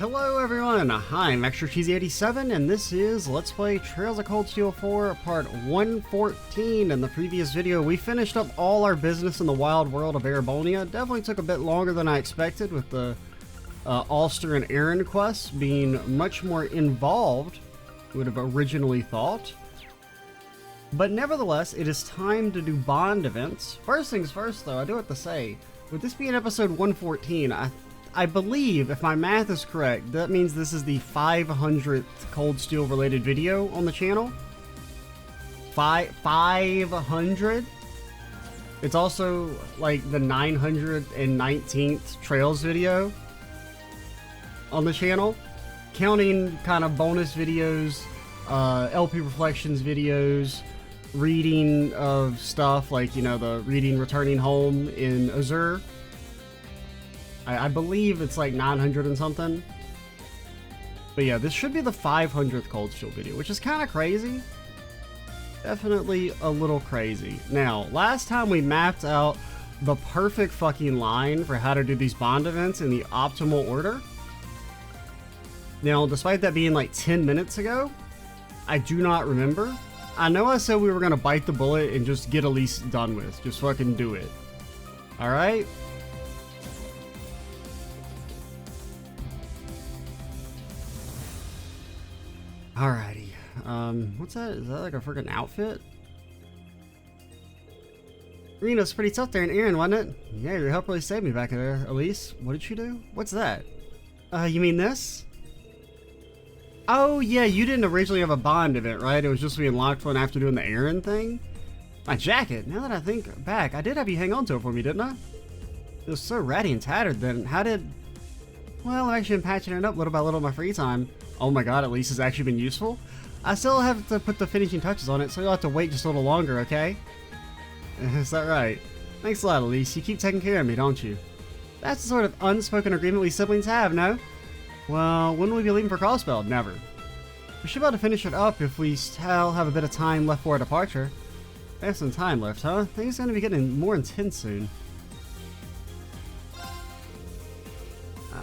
Hello everyone, I'm Extra Cheesy 87 and this is Let's Play Trails of Cold Steel 4 part 114. In the previous video we finished up all our business in the wild world of Erebonia. Definitely took a bit longer than I expected, with the Ulster and Aaron quests being much more involved would have originally thought. But nevertheless, it is time to do bond events. First things first though, I do have to say, with this being episode 114, I believe, if my math is correct, that means this is the 500th Cold Steel related video on the channel. 500? It's also like the 919th Trails video on the channel, counting kind of bonus videos, LP Reflections videos, reading of stuff like, you know, the reading Returning Home in Azure. I believe it's like 900 and something. But yeah, this should be the 500th Cold Steel video, which is kind of crazy. Definitely a little crazy. Now, last time we mapped out the perfect fucking line for how to do these bond events in the optimal order. Now, despite that being like 10 minutes ago, I do not remember. I know I said we were going to bite the bullet and just get Elise done with. Just fucking do it. Alright? Alrighty. What's that? Is that like a freaking outfit? Reno's pretty tough there in Aaron, wasn't it? Yeah, your help really saved me back there, Elise. What did she do? What's that? You mean this? Oh, yeah, you didn't originally have a bond event, right? It was just we unlocked one after doing the Aaron thing? My jacket! Now that I think back, I did have you hang on to it for me, didn't I? It was so ratty and tattered then. How did... Well, I've actually been patching it up little by little in my free time. Oh my god, at least it's actually been useful. I still have to put the finishing touches on it, so you'll have to wait just a little longer, okay? Is that right? Thanks a lot, Elise. You keep taking care of me, don't you? That's the sort of unspoken agreement we siblings have, no? Well, when will we be leaving for Crossbelt? Never. We should be able to finish it up if we still have a bit of time left for our departure. There's some time left, huh? Things are going to be getting more intense soon.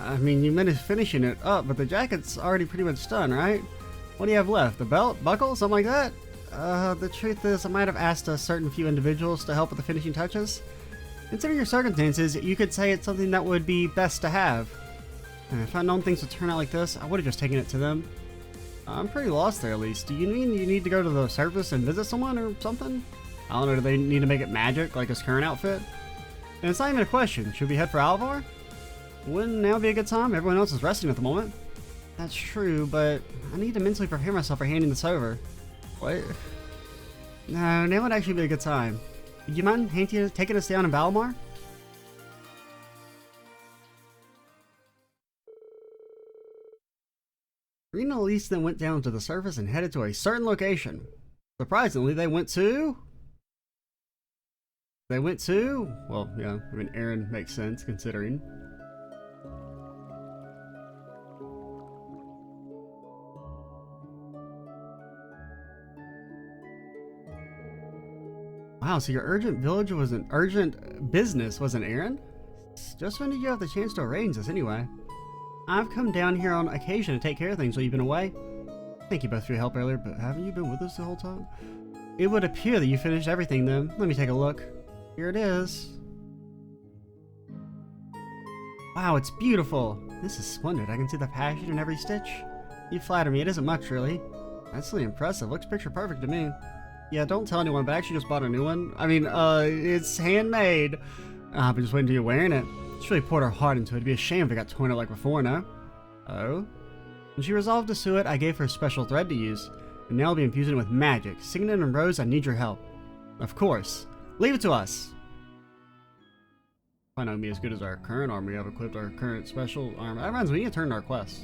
I mean, you meant finishing it up, but the jacket's already pretty much done, right? What do you have left? The belt? Buckle? Something like that? The truth is, I might have asked a certain few individuals to help with the finishing touches. Considering your circumstances, you could say it's something that would be best to have. If I'd known things would turn out like this, I would have just taken it to them. I'm pretty lost there, Elise. Do you mean you need to go to the surface and visit someone or something? I don't know, do they need to make it magic like his current outfit? And it's not even a question. Should we head for Alvar? Wouldn't now be a good time? Everyone else is resting at the moment. That's true, but I need to mentally prepare myself for handing this over. What? No, now would actually be a good time. Would you mind taking us down in Valmar? Rena and Elise then went down to the surface and headed to a certain location. Surprisingly, they went to... Well, yeah, I mean, Aaron makes sense, considering. Wow, so your urgent village was an urgent business, wasn't Aaron? Just when did you have the chance to arrange this anyway? I've come down here on occasion to take care of things while you've been away. Thank you both for your help earlier, but haven't you been with us the whole time? It would appear that you finished everything then. Let me take a look. Here it is. Wow, it's beautiful. This is splendid. I can see the passion in every stitch. You flatter me. It isn't much, really. That's really impressive. Looks picture perfect to me. Yeah, don't tell anyone, but I actually just bought a new one. I mean, it's handmade. But just waiting until you're wearing it. She really poured her heart into it. It'd be a shame if it got torn out like before, no? Oh? When she resolved to sew it, I gave her a special thread to use. And now I'll be infusing it with magic. Signet and Rose, I need your help. Of course. Leave it to us! Might not be as good as our current armor. We have equipped our current special armor. That reminds me, we need to turn our quest.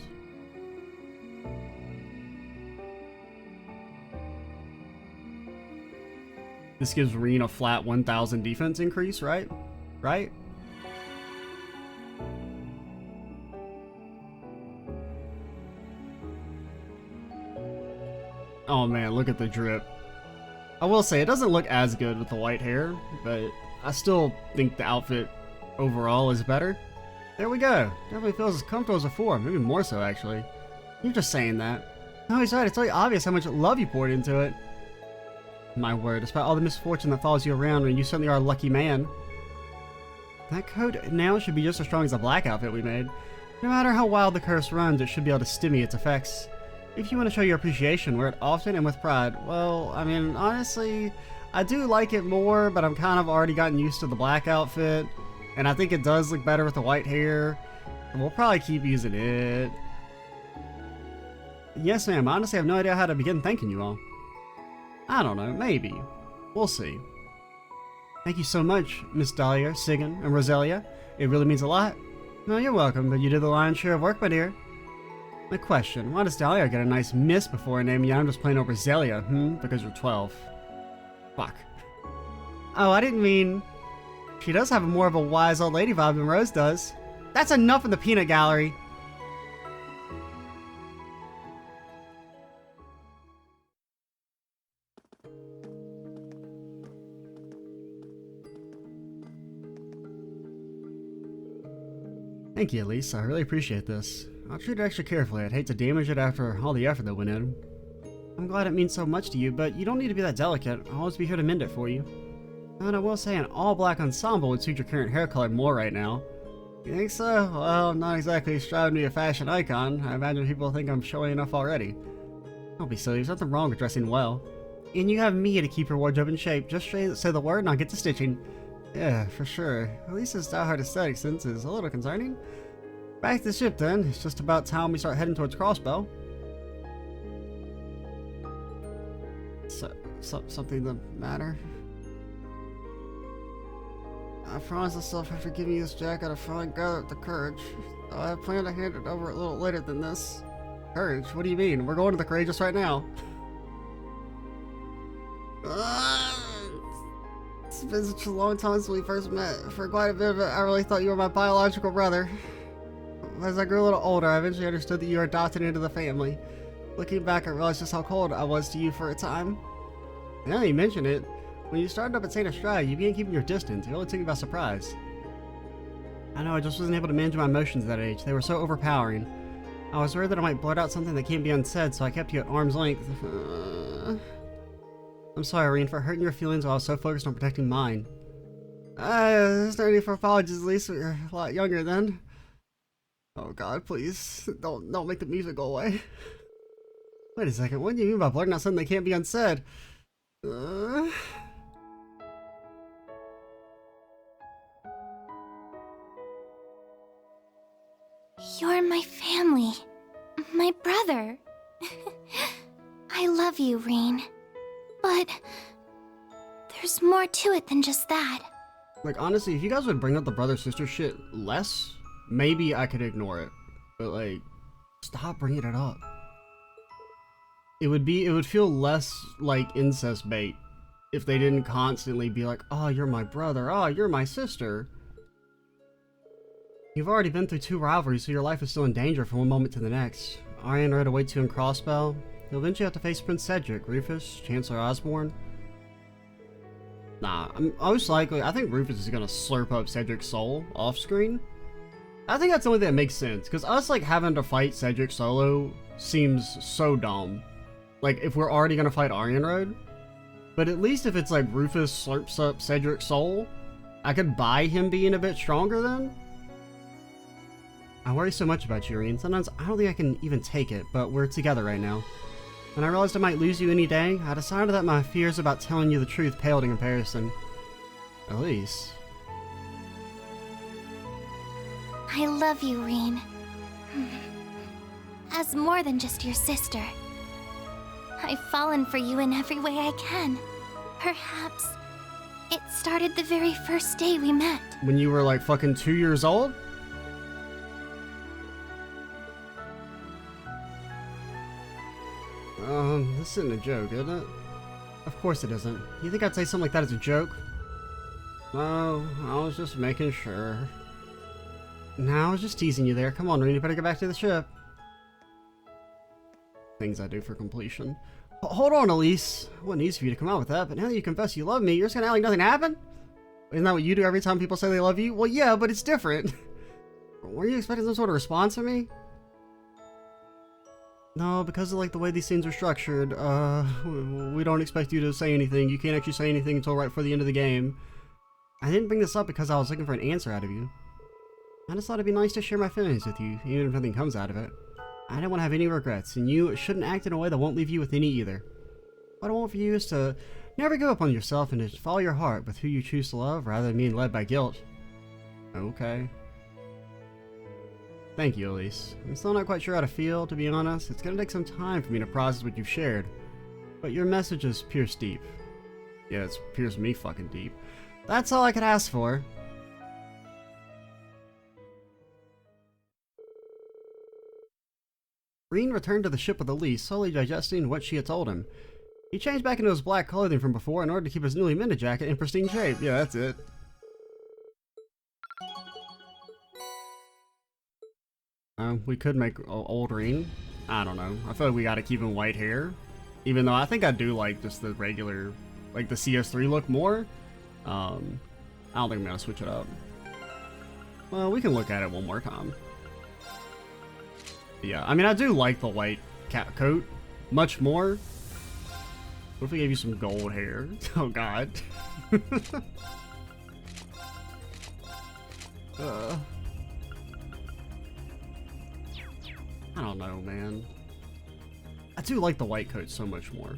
This gives Reen a flat 1000 defense increase, right? Right? Oh man, look at the drip. I will say, it doesn't look as good with the white hair, but I still think the outfit overall is better. There we go. Definitely feels as comfortable as before, maybe more so actually. You're just saying that. No, he's right, it's really obvious how much love you poured into it. My word, despite all the misfortune that follows you around, and you certainly are a lucky man. That coat now should be just as strong as the black outfit we made. No matter how wild the curse runs, it should be able to stimmy its effects. If you want to show your appreciation, wear it often and with pride. Well, I mean, honestly, I do like it more, but I'm kind of already gotten used to the black outfit. And I think it does look better with the white hair. And we'll probably keep using it. Yes, ma'am. Honestly, I have no idea how to begin thanking you all. I don't know. Maybe. We'll see. Thank you so much, Miss Dahlia, Sigan, and Roselia. It really means a lot. No, you're welcome, but you did the lion's share of work, my dear. My question, why does Dahlia get a nice miss before her name, and I'm just plain old Roselia? Because you're 12. Fuck. Oh, I didn't mean... She does have more of a wise old lady vibe than Rose does. That's enough in the peanut gallery. Thank you, Elise. I really appreciate this. I'll treat it extra carefully. I'd hate to damage it after all the effort that went in. I'm glad it means so much to you, but you don't need to be that delicate. I'll always be here to mend it for you. And I will say an all-black ensemble would suit your current hair color more right now. You think so? Well, I'm not exactly striving to be a fashion icon. I imagine people think I'm showy enough already. Don't be silly. There's nothing wrong with dressing well. And you have me to keep your wardrobe in shape. Just say the word and I'll get to stitching. Yeah, for sure. Elisa's diehard aesthetic sense is a little concerning. Back to the ship then. It's just about time we start heading towards Crossbow. Something the matter? I promised myself after giving you this jacket I'd finally gather up the courage. I had planned to hand it over a little later than this. Courage? What do you mean? We're going to the Courageous right now. It's been such a long time since we first met. For quite a bit of it, I really thought you were my biological brother. As I grew a little older, I eventually understood that you were adopted into the family. Looking back, I realized just how cold I was to you for a time. Now that you mention it, when you started up at St. Estrada, you began keeping your distance. It really took me by surprise. I know, I just wasn't able to manage my emotions at that age. They were so overpowering. I was worried that I might blurt out something that can't be unsaid, so I kept you at arm's length. I'm sorry, Irene, for hurting your feelings while I was so focused on protecting mine. There's no need for apologies, Elise. You're a lot younger then. Oh god, please. Don't make the music go away. Wait a second, what do you mean by blurting out something that can't be unsaid? You're my family. My brother. I love you, Rain. But there's more to it than just that. Like, honestly, if you guys would bring up the brother-sister shit less, maybe I could ignore it. But, like, stop bringing it up. It would feel less like incest bait if they didn't constantly be like, oh, you're my brother, oh, you're my sister. You've already been through 2 rivalries, so your life is still in danger from one moment to the next. Aryan right awaits you in Crossbow. You'll eventually have to face Prince Cedric, Rufus, Chancellor Osborne. Nah, most likely, I think Rufus is gonna slurp up Cedric's soul off screen. I think that's the only thing that makes sense, because us, like, having to fight Cedric solo seems so dumb. Like, if we're already gonna fight Aryan Road. But at least if it's like Rufus slurps up Cedric's soul, I could buy him being a bit stronger then. I worry so much about you, Irene. Sometimes I don't think I can even take it, but we're together right now. When I realized I might lose you any day, I decided that my fears about telling you the truth paled in comparison. Elise. I love you, Rain. As more than just your sister. I've fallen for you in every way I can. Perhaps it started the very first day we met. When you were like fucking 2 years old? This isn't a joke, is it? Of course it isn't. You think I'd say something like that as a joke? No, I was just making sure. No, I was just teasing you there. Come on, Reen, you better get back to the ship. Things I do for completion. Hold on, Elise. It wasn't easy for you to come out with that, but now that you confess you love me, you're just gonna act like nothing happened? Isn't that what you do every time people say they love you? Well, yeah, but it's different. Were you expecting some sort of response from me? No, because of like the way these scenes are structured, we don't expect you to say anything. You can't actually say anything until right before the end of the game. I didn't bring this up because I was looking for an answer out of you. I just thought it'd be nice to share my feelings with you, even if nothing comes out of it. I don't want to have any regrets, and you shouldn't act in a way that won't leave you with any either. What I want for you is to never give up on yourself and to follow your heart with who you choose to love rather than being led by guilt. Okay. Thank you, Elise. I'm still not quite sure how to feel, to be honest. It's gonna take some time for me to process what you've shared. But your message has pierced deep. Yeah, it's pierced me fucking deep. That's all I could ask for. Rean returned to the ship with Elise, slowly digesting what she had told him. He changed back into his black clothing from before in order to keep his newly minted jacket in pristine shape. Yeah, that's it. We could make old Rean. I don't know. I feel like we gotta keep him white hair. Even though I think I do like just the regular, like the CS3 look more. I don't think I'm gonna switch it up. Well, we can look at it one more time. Yeah, I mean, I do like the white cat coat much more. What if we gave you some gold hair? Oh god. I don't know, man. I do like the white coat so much more.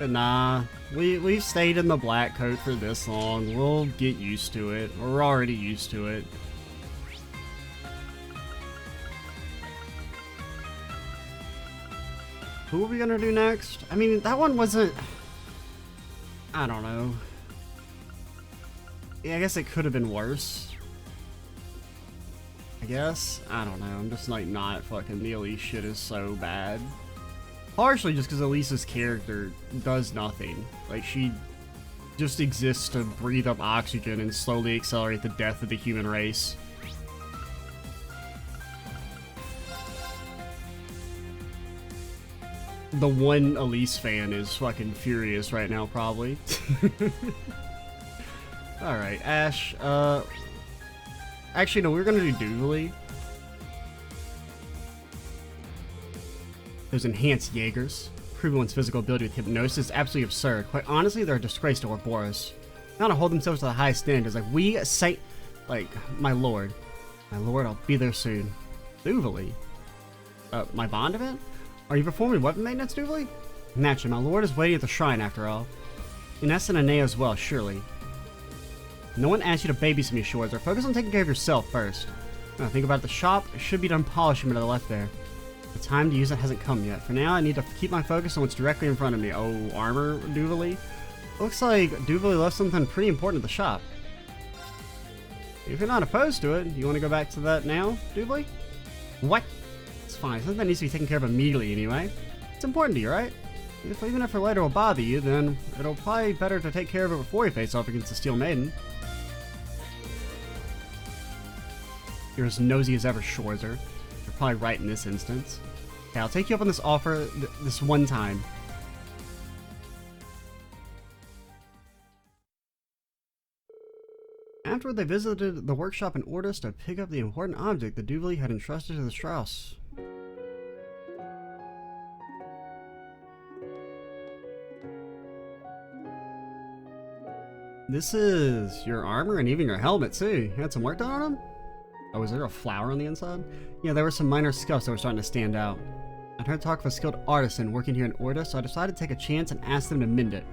But nah, we've stayed in the black coat for this long. We'll get used to it. We're already used to it. Who are we gonna do next? I mean, that one wasn't... I don't know. Yeah, I guess it could have been worse. I guess? I don't know. I'm just like not fucking... The Elise shit is so bad. Partially just because Elisa's character does nothing. Like, she just exists to breathe up oxygen and slowly accelerate the death of the human race. The one Elise fan is fucking furious right now, probably. Alright, Ash, actually, no, we're gonna do Duvalie. Those enhanced Jaegers. Proving one's physical ability with hypnosis is absolutely absurd. Quite honestly, they're a disgrace to Ouroboros. Not to hold themselves to the highest standards. Like, we say... Like, my lord. My lord, I'll be there soon. Duvalie? My bond event? Are you performing weapon maintenance, Duvalie? Naturally, my lord is waiting at the shrine after all. Ines and Anea as well, surely. No one asked you to babysit me, Shores, or focus on taking care of yourself first. Now, think about it, the shop should be done polishing to the left there. The time to use it hasn't come yet. For now, I need to keep my focus on what's directly in front of me. Oh, armor, Duvalie? Looks like Duvalie left something pretty important at the shop. If you're not opposed to it, you want to go back to that now, Duvalie? What? It's fine. Something that needs to be taken care of immediately anyway. It's important to you, right? Even if later will bother you, then it'll probably be better to take care of it before you face off against the Steel Maiden. You're as nosy as ever, Schwarzer. You're probably right in this instance. Okay, I'll take you up on this offer this one time. Afterward, they visited the workshop in order to pick up the important object that Duvalie had entrusted to the Strauss. This is your armor and even your helmet too. You had some work done on them? Oh, is there a flower on the inside? Yeah, there were some minor scuffs that were starting to stand out. I'd heard talk of a skilled artisan working here in Orda, so I decided to take a chance and ask them to mend it.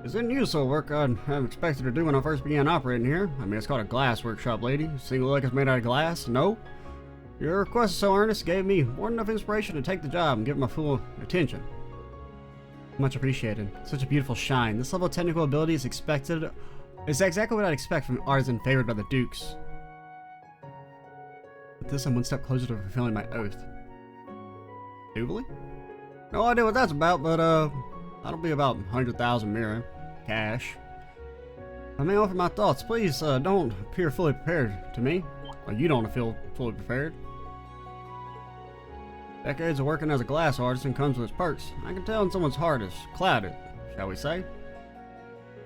Isn't usual work I'd have expected to do when I first began operating here. I mean, it's called a glass workshop, lady. Single like it's made out of glass? No? Your request so earnest gave me more than enough inspiration to take the job and give it my full attention. Much appreciated. Such a beautiful shine. This level of technical ability is expected. Is exactly what I'd expect from an artisan favored by the Dukes. With this, I'm one step closer to fulfilling my oath. Duvalie? No idea what that's about, but that'll be about 100,000 mirror cash. I may offer my thoughts. Please don't appear fully prepared to me. Or you don't feel fully prepared. Decades of working as a glass artisan comes with its perks. I can tell when someone's heart is clouded, shall we say.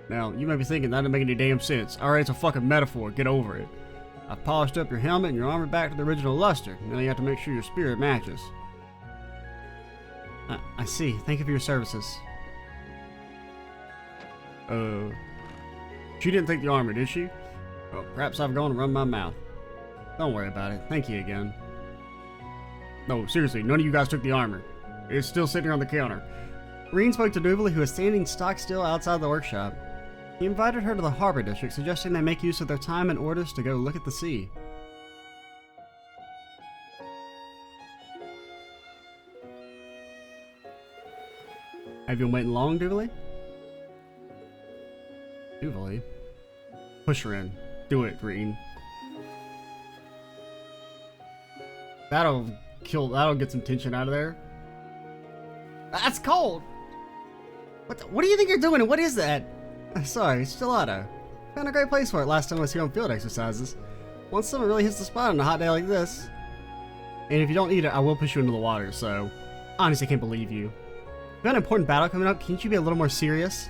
Now, you may be thinking that doesn't make any damn sense. Alright, it's a fucking metaphor. Get over it. I've polished up your helmet and your armor back to the original luster. Now you have to make sure your spirit matches. I see. Thank you for your services. She didn't take the armor, did she? Well, perhaps I've gone and run my mouth. Don't worry about it. Thank you again. No, seriously, none of you guys took the armor. It's still sitting here on the counter. Reen spoke to Duvalie, who was standing stock still outside the workshop. He invited her to the harbor district, suggesting they make use of their time and orders to go look at the sea. Have you been waiting long, Duvalie? Duvalie? Push her in. Do it, Reen. That'll get some tension out of there. That's cold! What do you think you're doing and what is that? Sorry, gelato. Found a great place for it last time I was here on field exercises. Once summer really hits the spot on a hot day like this. And if you don't eat it, I will push you into the water, so... Honestly, I can't believe you. You've got an important battle coming up, can't you be a little more serious?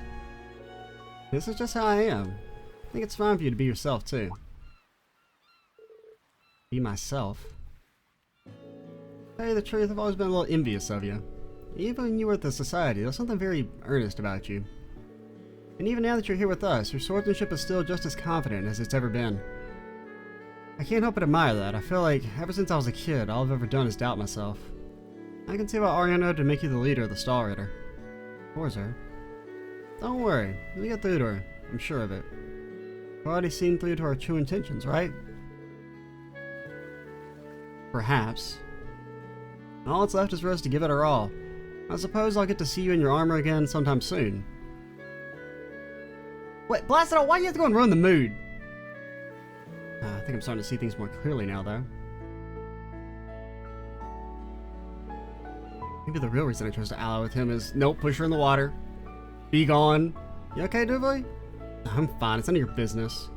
This is just how I am. I think it's fine for you to be yourself, too. Be myself? To tell you the truth, I've always been a little envious of you. Even when you were at the society, there's something very earnest about you. And even now that you're here with us, your swordsmanship is still just as confident as it's ever been. I can't help but admire that. I feel like, ever since I was a kid, all I've ever done is doubt myself. I can see about Ariana to make you the leader of the Star Rider. Towards her. Don't worry, we'll get through to her. I'm sure of it. We've already seen through to our true intentions, right? Perhaps. All that's left is for us to give it our all. I suppose I'll get to see you in your armor again sometime soon. Wait, blast it all, why do you have to go and ruin the mood? I think I'm starting to see things more clearly now, though. Maybe the real reason I chose to ally with him is, nope, push her in the water. Be gone. You okay, Duvalie? I'm fine, it's none of your business.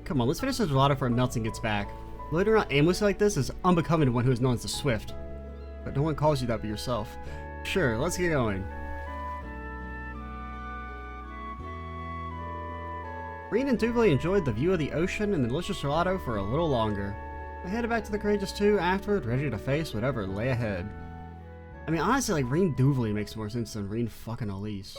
Come on, let's finish this gelato before it melts and gets back. Loitering around aimlessly like this is unbecoming to one who is known as the Swift. But no one calls you that but yourself. Sure, let's get going. Reen and Duvalie enjoyed the view of the ocean and the delicious gelato for a little longer. They headed back to the Courageous 2 afterward, ready to face whatever lay ahead. I mean, honestly, like, Reen Duvalie makes more sense than Reen fucking Elise.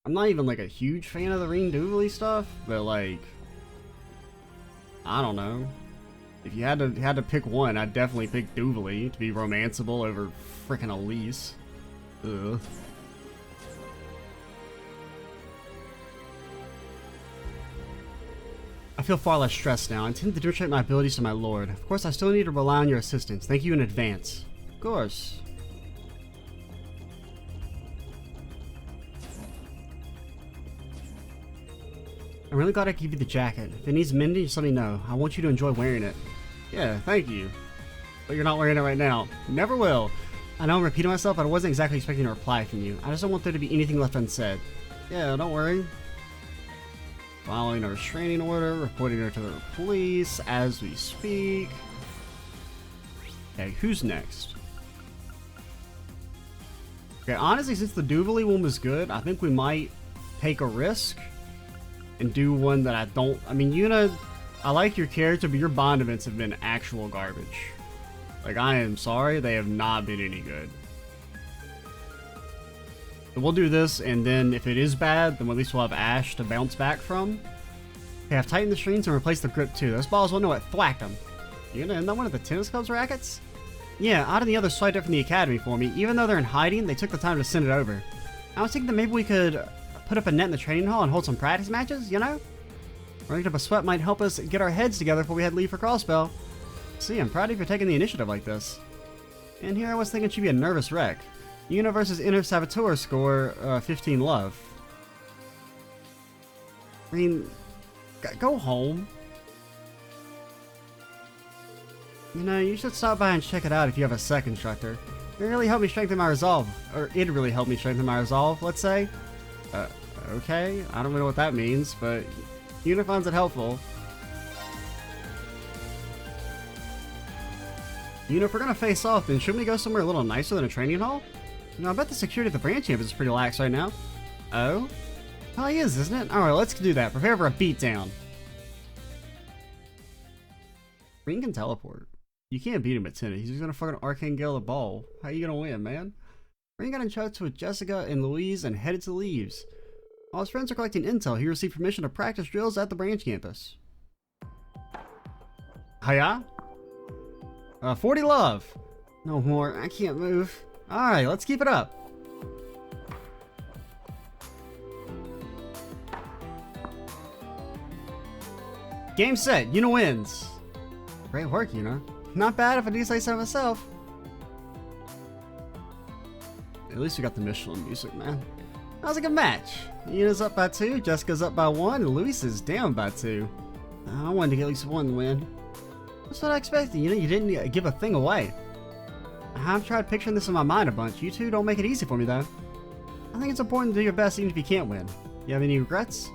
I'm not even, like, a huge fan of the Reen Duvalie stuff, but, like... I don't know. If you had to pick one, I'd definitely pick Duvalie to be romanceable over frickin' Elise. Ugh. I feel far less stressed now. I intend to demonstrate my abilities to my lord. Of course, I still need to rely on your assistance. Thank you in advance. Of course. I'm really glad I gave you the jacket. If it needs mending, just let me know. I want you to enjoy wearing it. Yeah, thank you. But you're not wearing it right now. Never will. I know I'm repeating myself, but I wasn't exactly expecting a reply from you. I just don't want there to be anything left unsaid. Yeah, don't worry. Following a restraining order, reporting her to the police as we speak. Okay, who's next? Okay, honestly, since the Duvalie one was good, I think we might take a risk and do one that I don't... I mean, Yuna, I like your character, but your bond events have been actual garbage. Like, I am sorry, they have not been any good. So we'll do this, and then if it is bad, then at least we'll have Ash to bounce back from. Okay, I've tightened the strings and replaced the grip too. Those balls will know it. Thwacked them. You gonna end up one of the tennis club's rackets? Yeah, Odd and the others swiped it from the academy for me. Even though they're in hiding, they took the time to send it over. I was thinking that maybe we could put up a net in the training hall and hold some practice matches, you know? Running up a sweat might help us get our heads together before we head leave for Crossbell. See, I'm proud of you for taking the initiative like this. And here I was thinking she'd be a nervous wreck. Yuna versus Inner Saboteur score 15 love. I mean, go home. You know, you should stop by and check it out if you have a sec instructor. It really helped me strengthen my resolve. Or it really helped me strengthen my resolve, let's say. Okay, I don't know what that means, but Yuna finds it helpful. Yuna, if we're gonna face off, then shouldn't we go somewhere a little nicer than a training hall? No, I bet the security at the branch campus is pretty lax right now. Oh? Oh, he is, isn't it? Alright, let's do that. Prepare for a beatdown. Ring can teleport. You can't beat him at tennis. He's just gonna fucking Arcane Gale the ball. How you gonna win, man? Ring got in touch with Jessica and Louise and headed to Leaves. While his friends are collecting intel, he received permission to practice drills at the branch campus. Hiya? 40 love. No more. I can't move. Alright, let's keep it up. Game set. Yuna wins. Great work, Yuna. Not bad if I do say so myself. At least we got the Michelin music, man. That was a good match. Yuna's up by 2, Jessica's up by 1, and Luis is down by 2. I wanted to get at least one win. That's what I expected, Yuna. You didn't give a thing away. I've tried picturing this in my mind a bunch. You two don't make it easy for me, though. I think it's important to do your best even if you can't win. You have any regrets?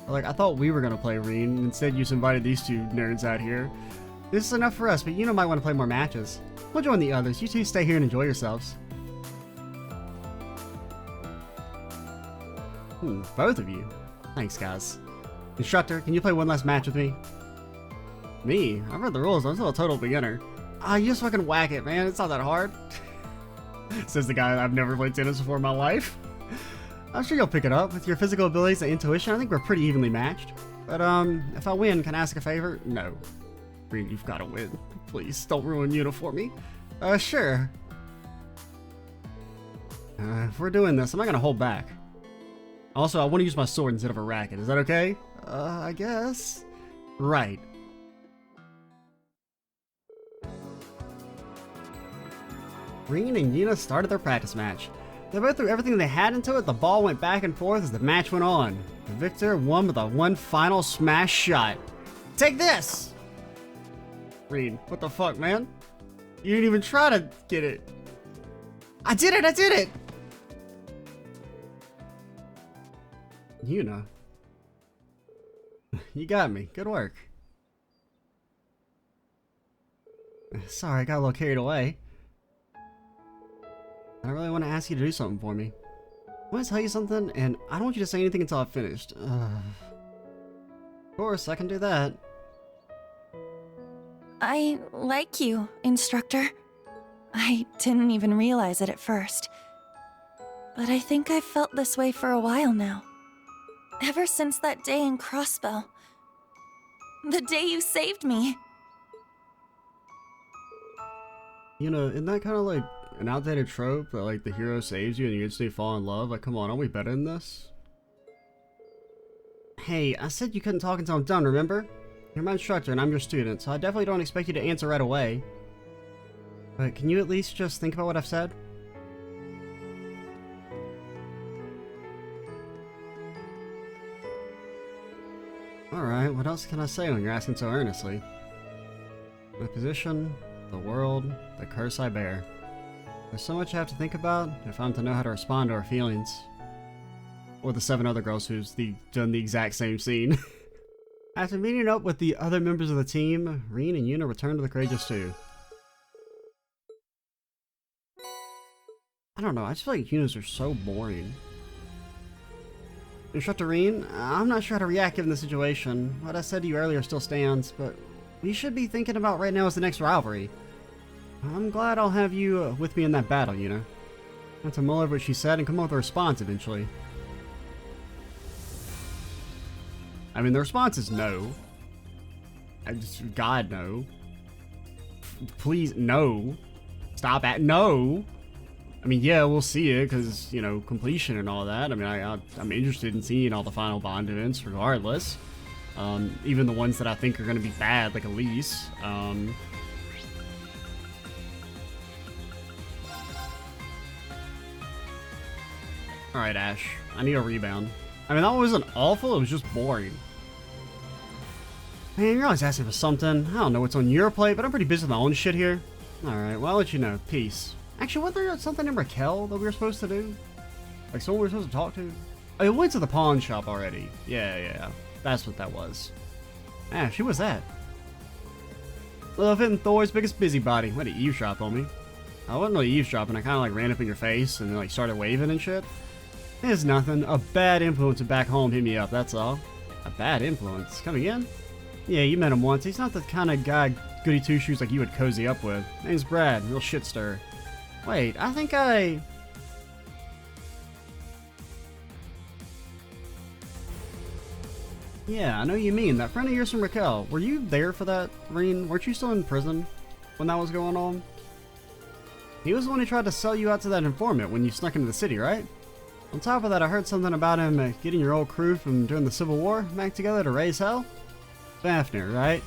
Like, I thought we were gonna play Reen. Instead, you just invited these two nerds out here. This is enough for us, but Yuna might want to play more matches. We'll join the others. You two stay here and enjoy yourselves. Both of you. Thanks, guys. Instructor, can you play one last match with me? Me? I've read the rules. I'm still a total beginner. You just fucking whack it, man. It's not that hard. Says the guy I've never played tennis before in my life. I'm sure you'll pick it up. With your physical abilities and intuition, I think we're pretty evenly matched. But, if I win, can I ask a favor? No. Green, you've got to win. Please, don't ruin Yuna for me. Sure. If we're doing this, I'm not gonna hold back. Also, I want to use my sword instead of a racket. Is that okay? I guess. Right. Reen and Yuna started their practice match. They both threw everything they had into it. The ball went back and forth as the match went on. The victor won with one final smash shot. Take this! Reen, what the fuck, man? You didn't even try to get it. I did it! I did it! Yuna. You got me. Good work. Sorry, I got a little carried away. I really want to ask you to do something for me. I want to tell you something, and I don't want you to say anything until I've finished. Of course, I can do that. I like you, Instructor. I didn't even realize it at first. But I think I've felt this way for a while now. Ever since that day in Crossbell. The day you saved me. You know, isn't that kind of like an outdated trope that like the hero saves you and you instantly fall in love? Like, come on, aren't we better than this? Hey, I said you couldn't talk until I'm done, remember? You're my instructor and I'm your student, so I definitely don't expect you to answer right away. But can you at least just think about what I've said? Alright, what else can I say when you're asking so earnestly? My position, the world, the curse I bear. There's so much I have to think about if I'm to know how to respond to our feelings. Or the 7 other girls who's done the exact same scene. After meeting up with the other members of the team, Reen and Yuna returned to the Courageous 2. I don't know, I just feel like Yunas are so boring. Instructor Reen, I'm not sure how to react given the situation. What I said to you earlier still stands, but we should be thinking about right now is the next rivalry. I'm glad I'll have you with me in that battle, Yuna. I have to mull over what she said and come up with a response eventually. I mean, the response is no. God, no. Please, no. Stop at no. I mean, yeah, we'll see it because, you know, completion and all that. I mean, I'm interested in seeing all the final Bond events regardless. Even the ones that I think are going to be bad, like Elise. Alright, Ash. I need a rebound. I mean, that wasn't awful, it was just boring. Man, you're always asking for something. I don't know what's on your plate, but I'm pretty busy with my own shit here. Alright, well, I'll let you know. Peace. Actually, wasn't there something in Raquel that we were supposed to do? Like someone we were supposed to talk to? Oh, it went to the pawn shop already. Yeah. That's what that was. Ash, who was that? Love hitting Thor's biggest busybody. What, he eavesdropped on me? I wasn't really eavesdropping. I kind of like ran up in your face and then like started waving and shit. It's nothing. A bad influence back home hit me up, that's all. A bad influence? Coming in? Yeah, you met him once. He's not the kind of guy goody two-shoes like you would cozy up with. Name's Brad. Real shit stir. Wait, I think I... Yeah, I know you mean. That friend of yours from Raquel. Were you there for that, Reen? Weren't you still in prison when that was going on? He was the one who tried to sell you out to that informant when you snuck into the city, right? On top of that, I heard something about him getting your old crew from during the Civil War back together to raise hell? Fafnir, right?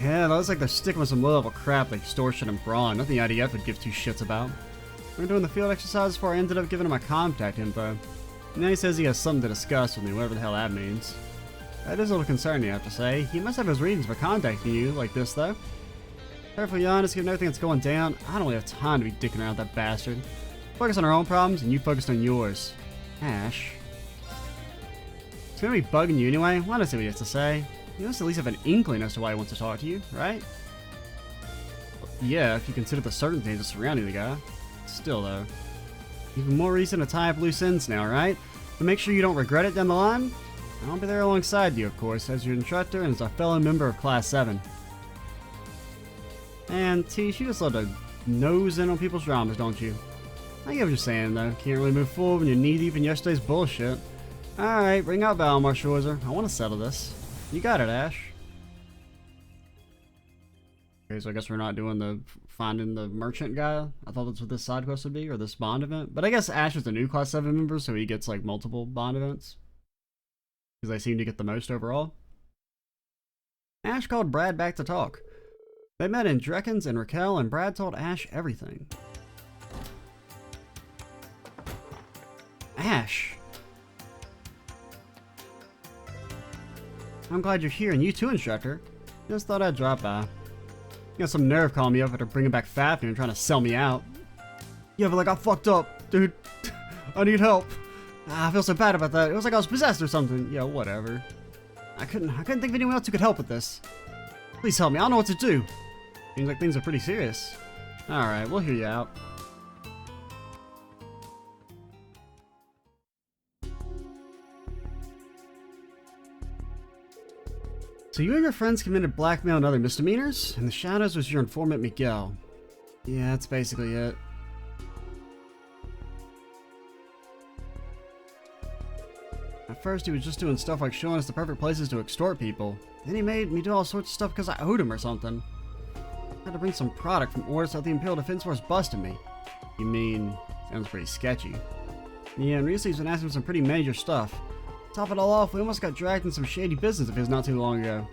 Yeah, that looks like they're sticking with some low-level crap like extortion and brawn. Nothing the IDF would give two shits about. We were doing the field exercise before I ended up giving him my contact info. Now he says he has something to discuss with me, whatever the hell that means. That is a little concerning, I have to say. He must have his reasons for contacting you like this, though. Perfectly honest, given everything that's going down, I don't really have time to be dicking around with that bastard. Focus on our own problems, and you focused on yours. Ash. It's gonna be bugging you anyway. Why not see what he has to say? You must at least have an inkling as to why he wants to talk to you, right? Yeah, if you consider the circumstances surrounding the guy. Still, though. Even more reason to tie up loose ends now, right? To make sure you don't regret it down the line? I'll be there alongside you, of course, as your instructor and as a fellow member of Class 7. And T, you just love to nose in on people's dramas, don't you? I get what you're saying, though. Can't really move forward when you're knee-deep in yesterday's bullshit. Alright, bring out Val, Marshauser. I want to settle this. You got it, Ash. Okay, so I guess we're not doing the finding the merchant guy. I thought that's what this side quest would be, or this bond event. But I guess Ash is the new Class 7 member, so he gets like multiple bond events. Because they seem to get the most overall. Ash called Brad back to talk. They met in Drekins and Raquel, and Brad told Ash everything. Ash! I'm glad you're here, and you too, instructor. Just thought I'd drop by. You got some nerve calling me up after bringing back Fafnir and trying to sell me out. Yeah, but like I fucked up, dude. I need help. I feel so bad about that. It was like I was possessed or something. Yeah, whatever. I couldn't think of anyone else who could help with this. Please help me. I don't know what to do. Seems like things are pretty serious. Alright, we'll hear you out. So you and your friends committed blackmail and other misdemeanors? In the shadows was your informant Miguel. Yeah, that's basically it. At first he was just doing stuff like showing us the perfect places to extort people. Then he made me do all sorts of stuff because I owed him or something. I had to bring some product from orders that the Imperial Defense Force busted me. You mean, sounds pretty sketchy. Yeah, and recently he's been asking for some pretty major stuff. Top it all off, we almost got dragged in some shady business of his not too long ago.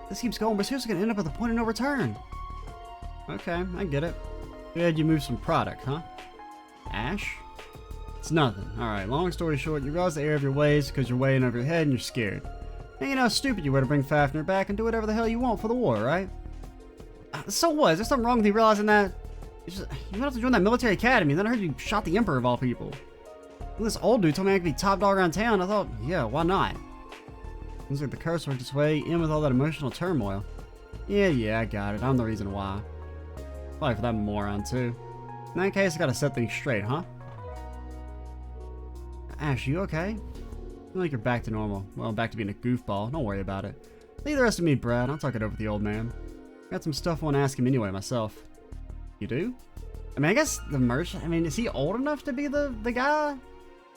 This keeps going, but seriously gonna end up at the point of no return. Okay, I get it. Good, you moved some product, huh? Ash? It's nothing. Alright, long story short, you realize the error of your ways because you're way in over your head and you're scared. And you know how stupid you were to bring Fafnir back and do whatever the hell you want for the war, right? So what? Is there something wrong with you realizing that? You went off to join that military academy, and then I heard you shot the Emperor of all people. When this old dude told me I could be top dog around town, I thought, yeah, why not? Seems like the curse worked its way in with all that emotional turmoil. Yeah, I got it. I'm the reason why. Probably for that moron, too. In that case, I gotta set things straight, huh? Ash, you okay? I feel like you're back to normal. Well, back to being a goofball. Don't worry about it. Leave the rest to me, Brad. I'll talk it over with the old man. Got some stuff I want to ask him anyway, myself. You do? I mean, I guess the merchant... I mean, is he old enough to be the guy?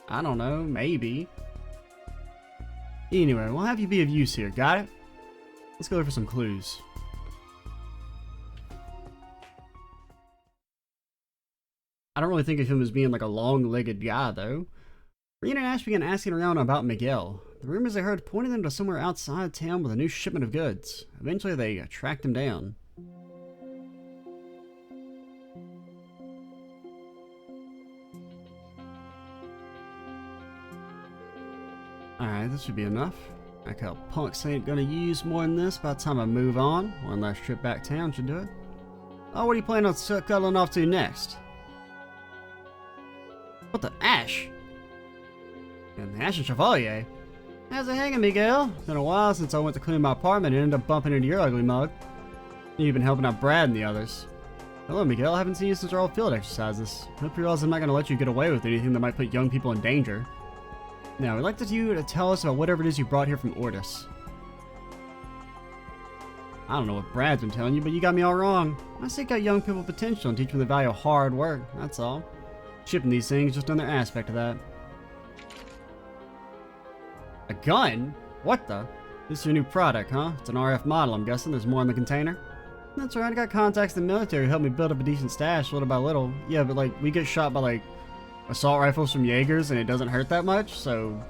I don't know. Maybe. Anyway, we'll have you be of use here. Got it? Let's go look for some clues. I don't really think of him as being like a long-legged guy, though. Reen and Ash began asking around about Miguel. The rumors they heard pointed them to somewhere outside town with a new shipment of goods. Eventually, they tracked him down. Alright, this should be enough. Like how punks ain't gonna use more than this by the time I move on. One last trip back town should do it. Oh, what are you planning on scuttling off to next? What the Ash? And the Ash and Chevalier? How's it hanging, Miguel? Been a while since I went to clean my apartment and ended up bumping into your ugly mug. You've been helping out Brad and the others. Hello, Miguel. I haven't seen you since our old field exercises. I hope you realize I'm not going to let you get away with anything that might put young people in danger. Now, we'd like you to tell us about whatever it is you brought here from Ortis. I don't know what Brad's been telling you, but you got me all wrong. I seek out young people potential and teach them the value of hard work, that's all. Shipping these things is just another aspect of that. A gun? What the? This is your new product, huh? It's an RF model, I'm guessing. There's more in the container? That's right, I got contacts in the military who helped me build up a decent stash little by little. Yeah, but like, we get shot by like assault rifles from Jaegers and it doesn't hurt that much, so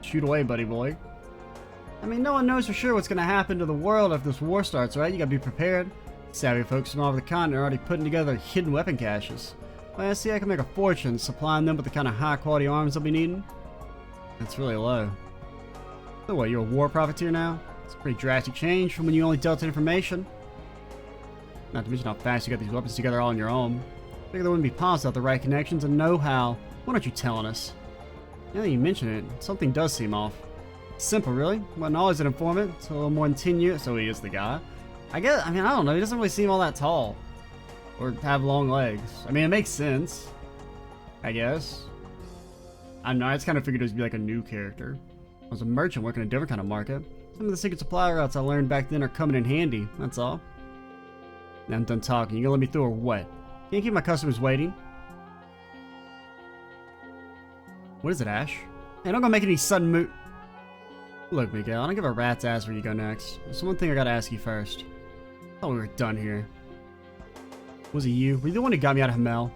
shoot away, buddy boy. I mean, no one knows for sure what's gonna happen to the world if this war starts, right? You gotta be prepared. Savvy folks from all over the continent are already putting together hidden weapon caches. Well, I see I can make a fortune supplying them with the kind of high quality arms they'll be needing. That's really low. So what, you're a war profiteer now? It's a pretty drastic change from when you only dealt in information. Not to mention how fast you got these weapons together all on your own. I figure that wouldn't be possible without the right connections and know-how. Why aren't you telling us? Now that you mention it, something does seem off. Simple, really. Wasn't always an informant. It's a little more than 10 years, so he is the guy. I don't know, he doesn't really seem all that tall. Or have long legs. I mean, it makes sense. I guess. I don't know, I just kind of figured it would be like a new character. I was a merchant working a different kind of market. Some of the secret supply routes I learned back then are coming in handy, that's all. Now I'm done talking. You gonna let me through or what? Can't keep my customers waiting. What is it, Ash? Hey, don't go make any sudden move. Look, Miguel, I don't give a rat's ass where you go next. There's one thing I gotta ask you first. I thought we were done here. Was it you? Were you the one who got me out of Himmel?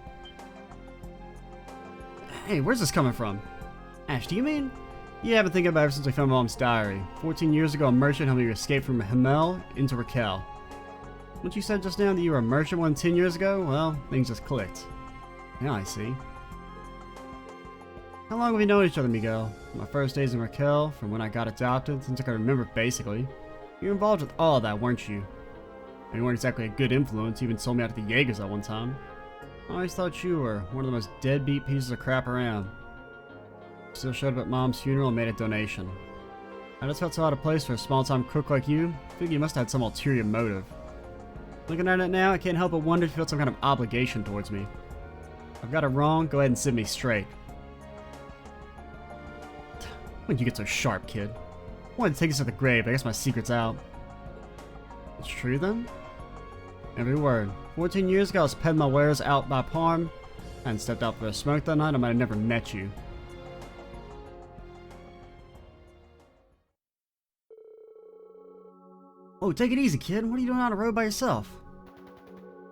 Hey, where's this coming from? Ash, do you mean? Yeah, I've been thinking about it ever since I found Mom's diary. 14 years ago, a merchant helped me escape from Himmel into Raquel. What you said just now that you were a merchant more than 10 years ago? Well, things just clicked. Now I see. How long have we known each other, Miguel? From my first days in Raquel, from when I got adopted, since I can remember basically. You were involved with all of that, weren't you? And you weren't exactly a good influence, you even sold me out to the Jaegers at one time. I always thought you were one of the most deadbeat pieces of crap around. Still showed up at Mom's funeral and made a donation. I just felt so out of place for a small-time crook like you. I figured you must have had some ulterior motive. Looking at it now, I can't help but wonder if you felt some kind of obligation towards me. If I've got it wrong, go ahead and set me straight. When did you get so sharp, kid? I wanted to take us to the grave, I guess my secret's out. It's true then? Every word. 14 years ago, I was peddling my wares out by Parm. I hadn't stepped out for a smoke that night, I might have never met you. Oh, take it easy, kid. What are you doing on the road by yourself?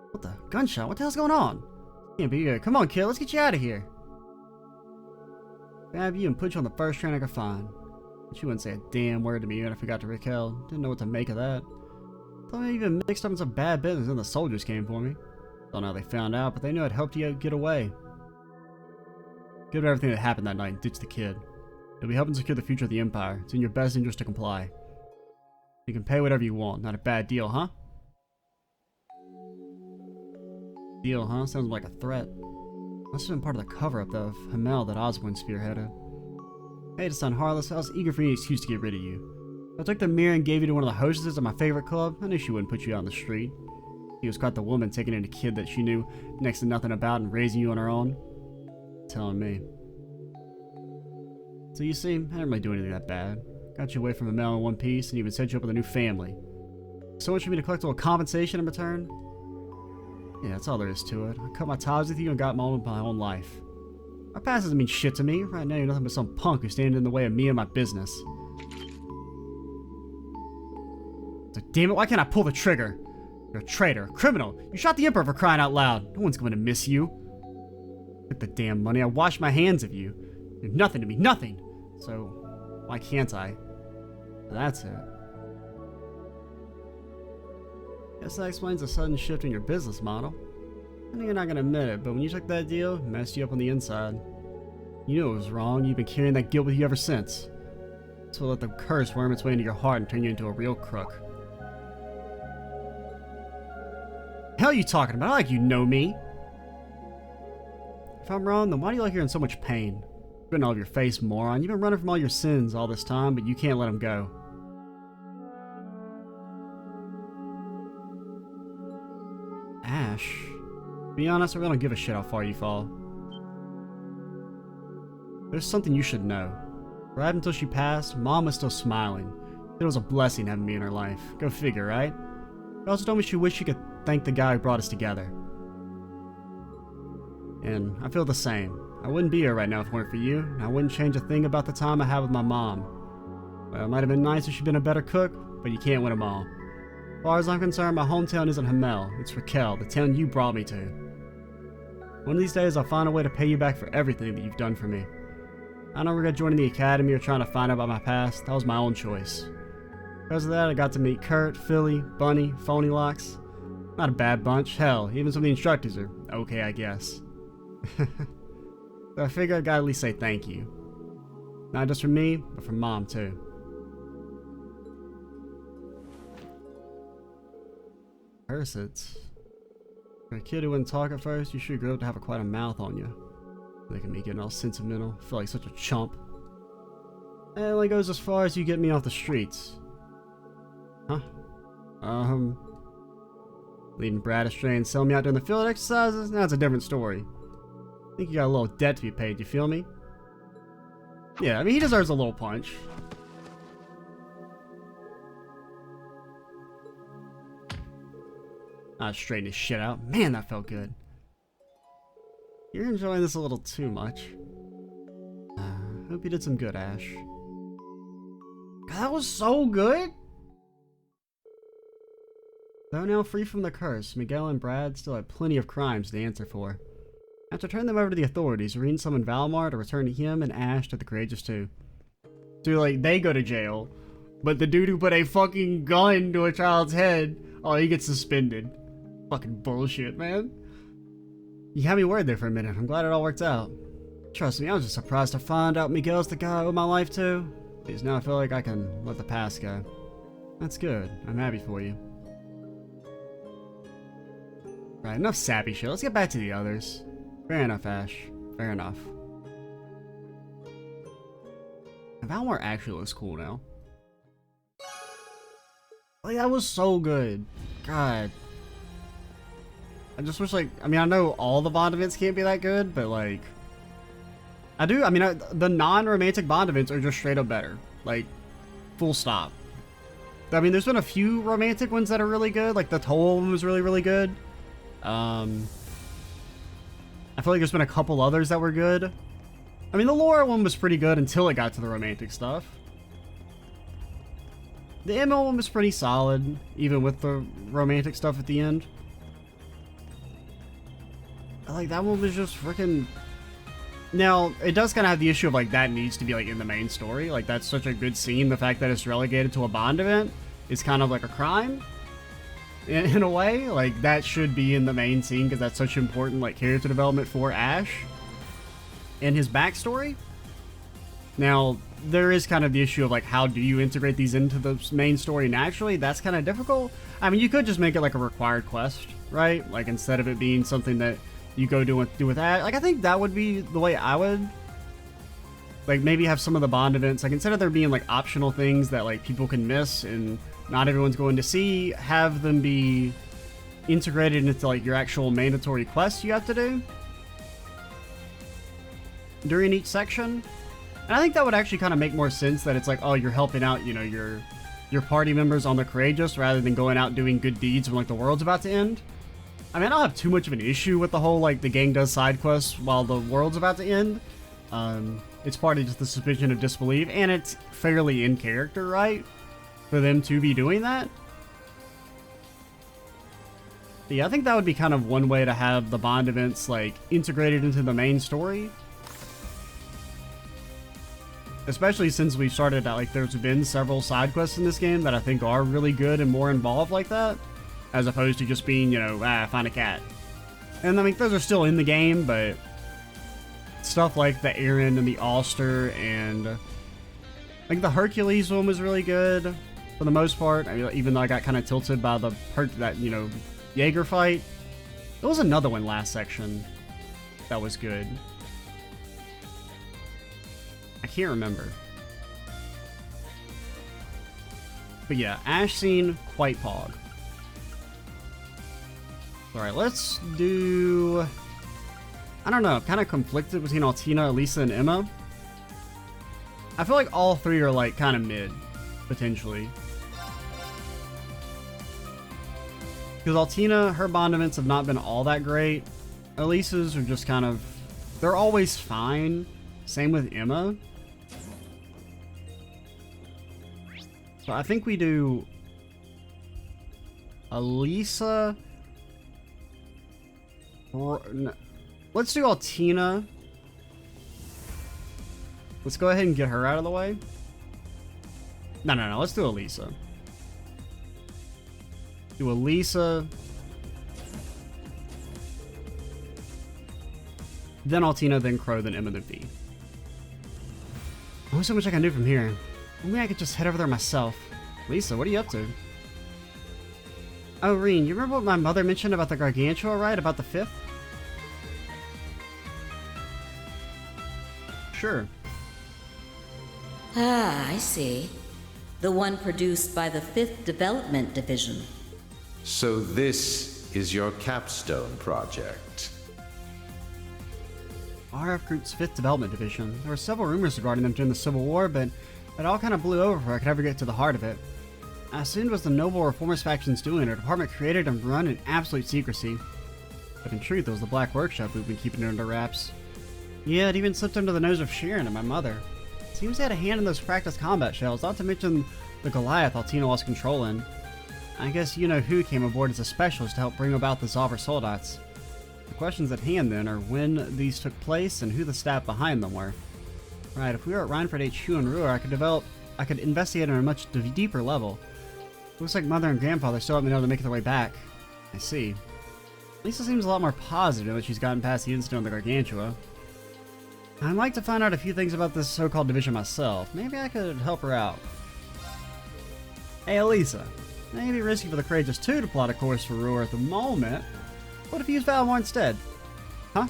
What the? Gunshot? What the hell's going on? Can't be good. Come on, kid. Let's get you out of here. Grab you and put you on the first train I could find. But you wouldn't say a damn word to me when I forgot to Raquel. Didn't know what to make of that. Thought I even mixed up in some bad business and the soldiers came for me. Don't know how they found out, but they knew I'd helped you get away. Give everything that happened that night and ditch the kid. You'll be helping secure the future of the Empire. It's in your best interest to comply. You can pay whatever you want. Not a bad deal, huh? Deal, huh? Sounds like a threat. Must have been part of the cover-up of Himmel that Osborne spearheaded. Hey, to son Harless, I was eager for any excuse to get rid of you. I took the mirror and gave you to one of the hostesses of my favorite club. I knew she wouldn't put you out on the street. She was quite the woman, taking in a kid that she knew next to nothing about and raising you on her own. Telling me. So you see, I didn't really do anything that bad. Got you away from Himmel in one piece and even set you up with a new family. So much for me to collect a little compensation in return? Yeah, that's all there is to it. I cut my ties with you and got on with my own life. My past doesn't mean shit to me. Right now you're nothing but some punk who's standing in the way of me and my business. So damn it, why can't I pull the trigger? You're a traitor, a criminal. You shot the Emperor for crying out loud. No one's going to miss you. Took the damn money. I washed my hands of you. You're nothing to me, nothing. So why can't I? That's it. Guess that explains the sudden shift in your business model. I know you're not gonna admit it, but when you took that deal, it messed you up on the inside. You knew it was wrong, you've been carrying that guilt with you ever since. So let the curse worm its way into your heart and turn you into a real crook. Hell are you talking about? I like you know me. If I'm wrong, then why do you like hearing so much pain? Grin all over your face, moron. You've been running from all your sins all this time, but you can't let them go. Ash, To be honest, I really don't give a shit how far you fall. There's something you should know. Right until she passed, Mom was still smiling. It was a blessing having me in her life. Go figure, right? She also told me she wished she could thank the guy who brought us together. And I feel the same. I wouldn't be here right now if it weren't for you, and I wouldn't change a thing about the time I had with my mom. Well, it might have been nice if she'd been a better cook, but you can't win them all. As far as I'm concerned, my hometown isn't Hamel, it's Raquel, the town you brought me to. One of these days, I'll find a way to pay you back for everything that you've done for me. I don't regret joining the academy or trying to find out about my past. That was my own choice. Because of that, I got to meet Kurt, Philly, Bunny, Phony Locks. Not a bad bunch. Hell, even some of the instructors are okay, I guess. So I figured I gotta at least say thank you. Not just from me, but from Mom, too. Persits. For a kid who wouldn't talk at first, you sure grew up to have quite a mouth on you. Making me getting all sentimental. Feel like such a chump. And it only goes as far as you get me off the streets. Huh? Leading Brad astray and selling me out during the field exercises? That's a different story. I think you got a little debt to be paid, you feel me? Yeah, I mean, he deserves a little punch. Straighten his shit out. Man, that felt good. You're enjoying this a little too much. Hope you did some good, Ash. God, that was so good! Though now free from the curse, Miguel and Brad still had plenty of crimes to answer for. After turning them over to the authorities, Irene summoned Valmar to return him and Ash to the Courageous 2. So, like, they go to jail, but the dude who put a fucking gun to a child's head, oh, he gets suspended. Fucking bullshit, man. You had me worried there for a minute. I'm glad it all worked out. Trust me, I was just surprised to find out Miguel's the guy I owe my life to. Because now I feel like I can let the past go. That's good. I'm happy for you. Right, enough sappy shit. Let's get back to the others. Fair enough, Ash. Fair enough. Valmar actually looks cool now. Like, that was so good. God. I just wish, like, I mean, I know all the Bond events can't be that good, but, like, the non-romantic Bond events are just straight up better. Like, full stop. I mean, there's been a few romantic ones that are really good. Like, the Toll one was really, really good. I feel like there's been a couple others that were good. I mean, the Laura one was pretty good until it got to the romantic stuff. The ML one was pretty solid, even with the romantic stuff at the end. Like, that one was just freaking... Now, it does kind of have the issue of, like, that needs to be, like, in the main story. Like, that's such a good scene. The fact that it's relegated to a Bond event is kind of like a crime. In a way. Like, that should be in the main scene because that's such important, like, character development for Ash and his backstory. Now, there is kind of the issue of, like, how do you integrate these into the main story naturally? That's kind of difficult. I mean, you could just make it, like, a required quest, right? Like, instead of it being something that you go do with that. Like, I think that would be the way I would, like, maybe have some of the Bond events, like, instead of there being, like, optional things that, like, people can miss and not everyone's going to see, have them be integrated into, like, your actual mandatory quests you have to do during each section. And I think that would actually kind of make more sense, that it's like, oh, you're helping out, you know, your party members on the Courageous rather than going out doing good deeds when, like, the world's about to end. I mean, I don't have too much of an issue with the whole, like, the gang does side quests while the world's about to end. It's part of just the suspension of disbelief, and it's fairly in character, right? For them to be doing that. But yeah, I think that would be kind of one way to have the Bond events, like, integrated into the main story. Especially since we started out, like, there's been several side quests in this game that I think are really good and more involved like that. As opposed to just being, you know, find a cat. And I mean, those are still in the game, but stuff like the Aaron and the Ulster and like the Hercules one was really good for the most part. I mean, even though I got kind of tilted by that, you know, Jaeger fight. There was another one last section that was good. I can't remember. But yeah, Ash scene, quite pog. Alright, let's do... I don't know, kind of conflicted between Altina, Alisa, and Emma. I feel like all three are like kind of mid, potentially. Because Altina, her bond events have not been all that great. Elisa's are just kind of... they're always fine. Same with Emma. So I think we do... Alisa... Let's do Altina. Let's go ahead and get her out of the way. No, let's do Alisa. Do Alisa. Then Altina, then Crow, then Emma, then V. Only so much I can do from here. Maybe I could just head over there myself. Lisa, what are you up to? Oh, Reen, you remember what my mother mentioned about the Gargantua ride, about the 5th? Sure. Ah, I see. The one produced by the 5th Development Division. So this is your capstone project. RF Group's 5th Development Division. There were several rumors regarding them during the Civil War, but it all kind of blew over before I could ever get to the heart of it. I assumed it was the noble reformist factions doing it, a department created and run in absolute secrecy. But in truth, it was the Black Workshop who've been keeping it under wraps. Yeah, it even slipped under the nose of Sharon and my mother. Seems they had a hand in those practice combat shells, not to mention the Goliath Altina lost control in. I guess you know who came aboard as a specialist to help bring about the Zauber Soldats. The questions at hand then are when these took place and who the staff behind them were. Right, if we were at Reinford HQ in Ruhr, I could investigate on a much deeper level. Looks like Mother and Grandfather still haven't been able to make their way back. I see. Lisa seems a lot more positive now that she's gotten past the incident on the Gargantua. I'd like to find out a few things about this so-called division myself. Maybe I could help her out. Hey, Alisa. It may be risky for the Courageous 2 to plot a course for Ruhr at the moment. What if you use Valmore instead? Huh?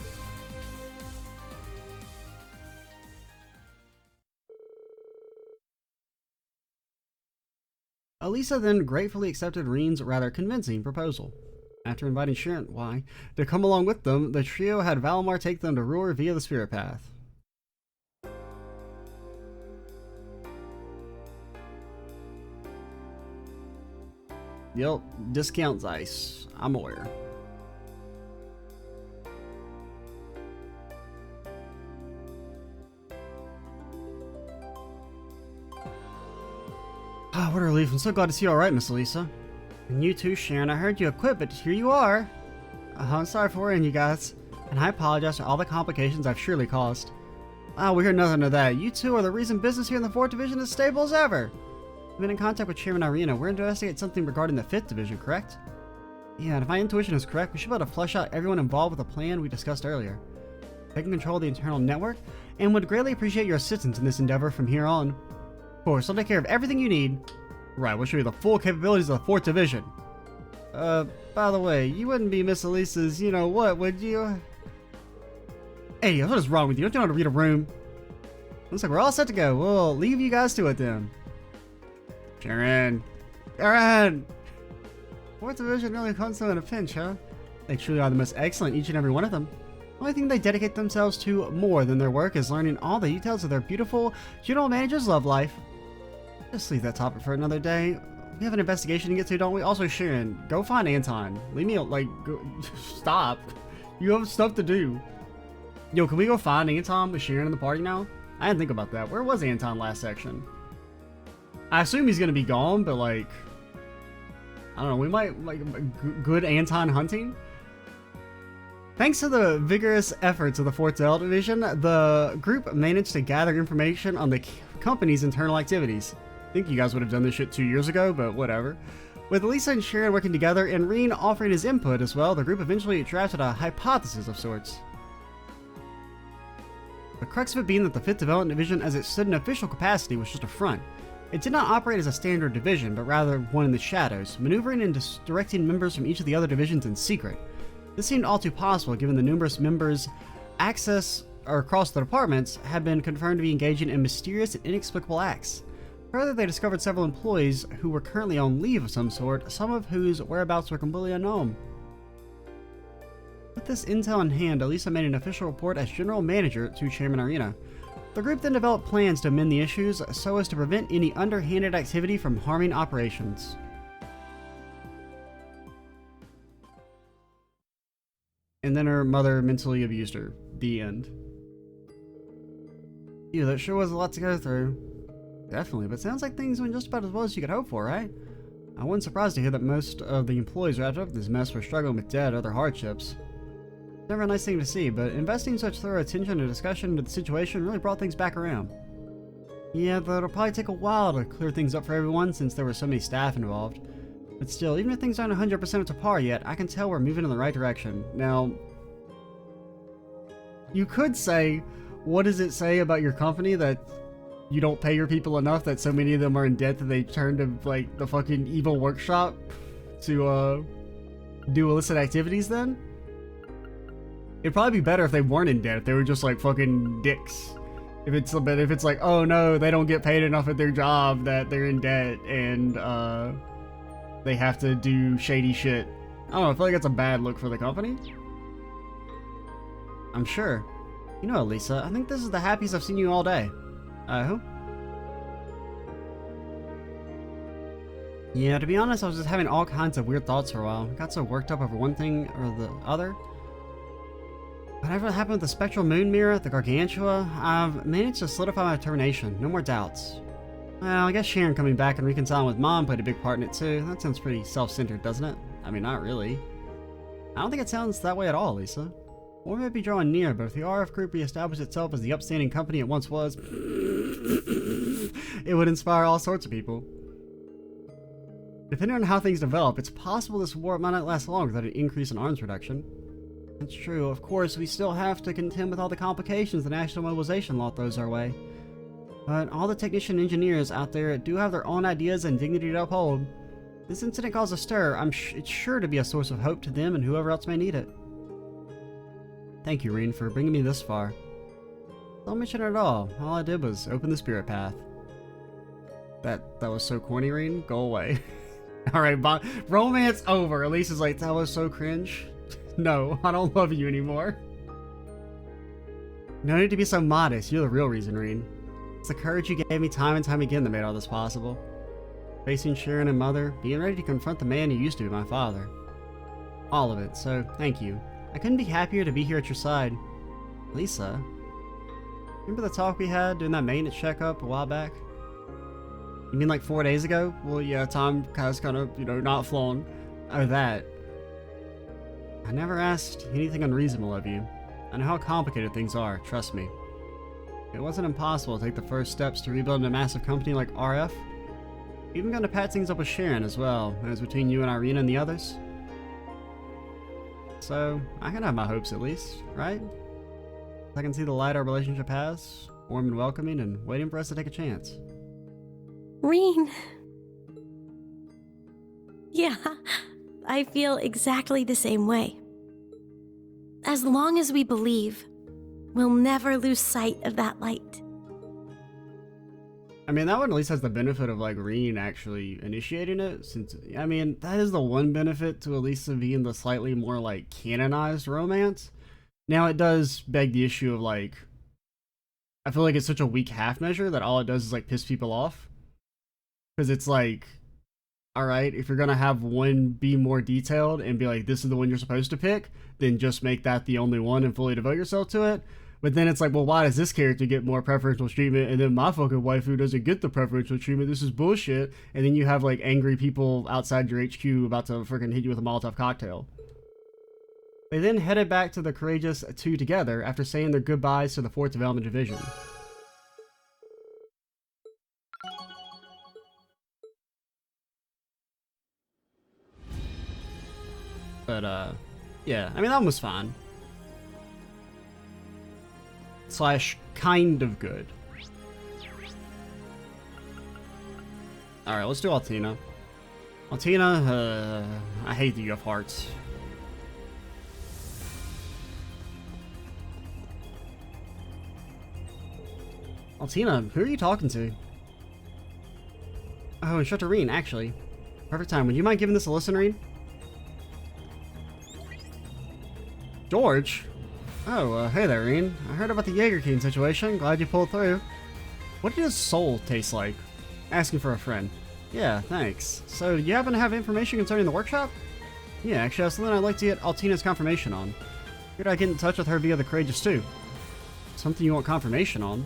Alisa then gratefully accepted Reen's rather convincing proposal. After inviting Sharon, to come along with them, the trio had Valmar take them to Ruhr via the Spirit Path. Yep, discounts ice. I'm aware. Ah, what a relief. I'm so glad to see you alright, Miss Alisa. And you too, Sharon. I heard you had quit, but here you are. I'm sorry for worrying you guys. And I apologize for all the complications I've surely caused. We hear nothing of that. You two are the reason business here in the 4th Division is stable as ever. We've been in contact with Chairman Irina. We're to investigate something regarding the 5th Division, correct? Yeah, and if my intuition is correct, we should be able to flush out everyone involved with the plan we discussed earlier. Taking control of the internal network, and would greatly appreciate your assistance in this endeavor from here on. Of course, I'll take care of everything you need. Right, we'll show you the full capabilities of the 4th Division. By the way, you wouldn't be Miss Elise's you-know-what, would you? Hey, what is wrong with you? Don't you know how to read a room? Looks like we're all set to go. We'll leave you guys to it then. Sharon! 4th Division really comes to in a pinch, huh? They truly are the most excellent, each and every one of them. The only thing they dedicate themselves to more than their work is learning all the details of their beautiful general manager's love life. Just leave that topic for another day. We have an investigation to get to, don't we? Also, Sharon, go find Anton. Leave me, go, stop. You have stuff to do. Yo, can we go find Anton with Sharon in the party now? I didn't think about that. Where was Anton last section? I assume he's gonna be gone, but I don't know, we might, good Anton hunting? Thanks to the vigorous efforts of the 4th Delta Division, the group managed to gather information on the company's internal activities. I think you guys would have done this shit 2 years ago, but whatever. With Alisa and Sharon working together and Reen offering his input as well, the group eventually drafted a hypothesis of sorts. The crux of it being that the 5th Development Division, as it stood in official capacity, was just a front. It did not operate as a standard division, but rather one in the shadows, maneuvering and directing members from each of the other divisions in secret. This seemed all too possible given the numerous members' access across the departments had been confirmed to be engaging in mysterious and inexplicable acts. Further, they discovered several employees who were currently on leave of some sort, some of whose whereabouts were completely unknown. With this intel in hand, Alisa made an official report as general manager to Chairman Arena. The group then developed plans to amend the issues so as to prevent any underhanded activity from harming operations. And then her mother mentally abused her. The end. Ew, that sure was a lot to go through. Definitely, but sounds like things went just about as well as you could hope for, right? I wasn't surprised to hear that most of the employees wrapped up in this mess were struggling with debt or other hardships. Never a nice thing to see, but investing such thorough attention and discussion into the situation really brought things back around. Yeah, though it'll probably take a while to clear things up for everyone since there were so many staff involved. But still, even if things aren't 100% up to par yet, I can tell we're moving in the right direction. Now, you could say, what does it say about your company that you don't pay your people enough, that so many of them are in debt that they turn to, like, the fucking evil workshop to, do illicit activities then? It'd probably be better if they weren't in debt, if they were just, like, fucking dicks. If it's like, oh no, they don't get paid enough at their job that they're in debt and, they have to do shady shit. I don't know, I feel like that's a bad look for the company. I'm sure. You know, Alisa, I think this is the happiest I've seen you all day. Who? Yeah, to be honest, I was just having all kinds of weird thoughts for a while. I got so worked up over one thing or the other. Whatever happened with the spectral moon mirror, the gargantua, I've managed to solidify my determination. No more doubts. Well, I guess Sharon coming back and reconciling with Mom played a big part in it too. That sounds pretty self-centered, doesn't it? I mean, not really. I don't think it sounds that way at all, Lisa. Or may be drawing near, but if the RF group reestablished itself as the upstanding company it once was, it would inspire all sorts of people. Depending on how things develop, it's possible this war might not last long without an increase in arms production. It's true, of course, we still have to contend with all the complications the national mobilization law throws our way. But all the technician engineers out there do have their own ideas and dignity to uphold. This incident caused a stir. It's sure to be a source of hope to them and whoever else may need it. Thank you, Reen, for bringing me this far. Don't mention it at all. All I did was open the spirit path. That was so corny, Reen. Go away. Alright, romance over. Elise is like, that was so cringe. No, I don't love you anymore. No need to be so modest. You're the real reason, Reen. It's the courage you gave me time and time again that made all this possible. Facing Sharon and Mother, being ready to confront the man who used to be my father. All of it, so thank you. I couldn't be happier to be here at your side. Lisa, remember the talk we had during that maintenance checkup a while back? You mean like 4 days ago? Well, yeah, time has kind of, not flown. Oh, that. I never asked anything unreasonable of you. I know how complicated things are, trust me. It wasn't impossible to take the first steps to rebuild a massive company like RF. Even gonna patch things up with Sharon as well, as between you and Irina and the others. So, I can have my hopes at least, right? I can see the light our relationship has, warm and welcoming, and waiting for us to take a chance. Reen. Yeah, I feel exactly the same way. As long as we believe, we'll never lose sight of that light. I mean, that one at least has the benefit of, like, Reen actually initiating it, since, I mean, that is the one benefit to Alisa being the slightly more, like, canonized romance. Now, it does beg the issue of, like, I feel like it's such a weak half measure that all it does is, like, piss people off. Because it's like, alright, if you're gonna have one be more detailed and be like, this is the one you're supposed to pick, then just make that the only one and fully devote yourself to it. But then it's like, well, why does this character get more preferential treatment and then my fucking waifu doesn't get the preferential treatment? This is bullshit. And then you have, like, angry people outside your HQ about to freaking hit you with a Molotov cocktail. They then headed back to the Courageous 2 together after saying their goodbyes to the 4th Development Division. But, yeah, I mean, that one was fine. / kind of good. Alright, let's do Altina. Altina, I hate that you have hearts. Altina, who are you talking to? Oh, Instructor Reen, actually. Perfect time. Would you mind giving this a listen, Reen? George? Oh, hey there, Ian. I heard about the Jaeger-King situation. Glad you pulled through. What does soul taste like? Asking for a friend. Yeah, thanks. So, do you happen to have information concerning the workshop? Yeah, actually, that's something I'd like to get Altina's confirmation on. Figured I'd get in touch with her via the Courageous too. Something you want confirmation on?